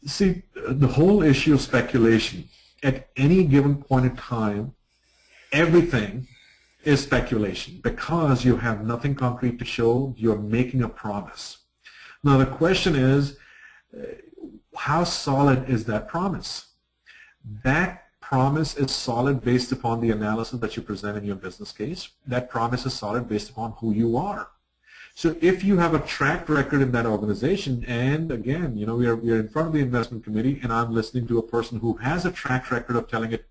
see, the whole issue of speculation. At any given point in time, everything is speculation because you have nothing concrete to show. You're making a promise. Now the question is, how solid is that promise? That promise is solid based upon the analysis that you present in your business case. That promise is solid based upon who you are. So if you have a track record in that organization, and again, we are in front of the investment committee, and I'm listening to a person who has a track record of telling it,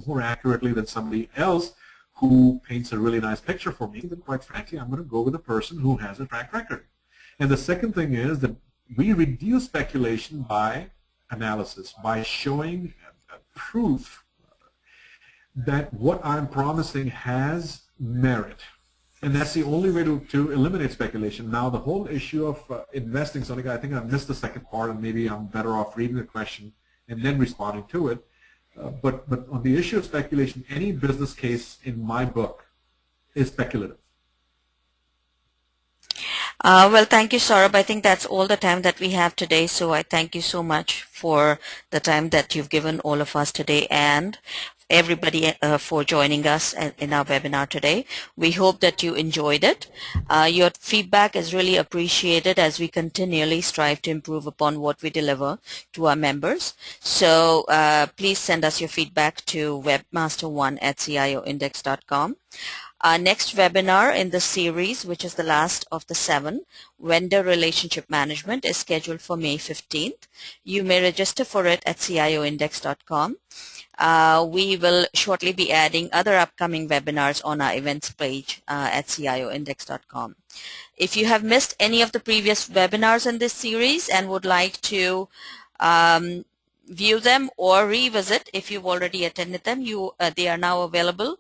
more accurately than somebody else who paints a really nice picture for me, then quite frankly, I'm going to go with a person who has a track record. And the second thing is that we reduce speculation by analysis, by showing proof that what I'm promising has merit. And that's the only way to eliminate speculation. Now, the whole issue of investing, Sonika, I think I missed the second part, and maybe I'm better off reading the question and then responding to it. But on the issue of speculation, any business case in my book is speculative. Well, thank you, Saurabh. I think that's all the time that we have today. So I thank you so much for the time that you've given all of us today, and everybody for joining us in our webinar today. We hope that you enjoyed it. Your feedback is really appreciated as we continually strive to improve upon what we deliver to our members. So please send us your feedback to webmaster1@cioindex.com. Our next webinar in the series, which is the last of the 7, Vendor Relationship Management, is scheduled for May 15th. You may register for it at cioindex.com. We will shortly be adding other upcoming webinars on our events page at cioindex.com. If you have missed any of the previous webinars in this series and would like to view them or revisit, if you've already attended them, they are now available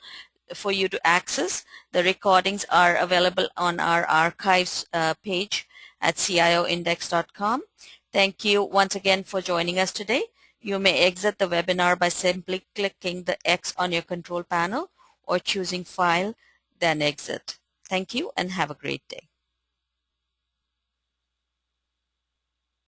for you to access. The recordings are available on our archives page at cioindex.com. Thank you once again for joining us today. You may exit the webinar by simply clicking the X on your control panel or choosing File, then Exit. Thank you and have a great day.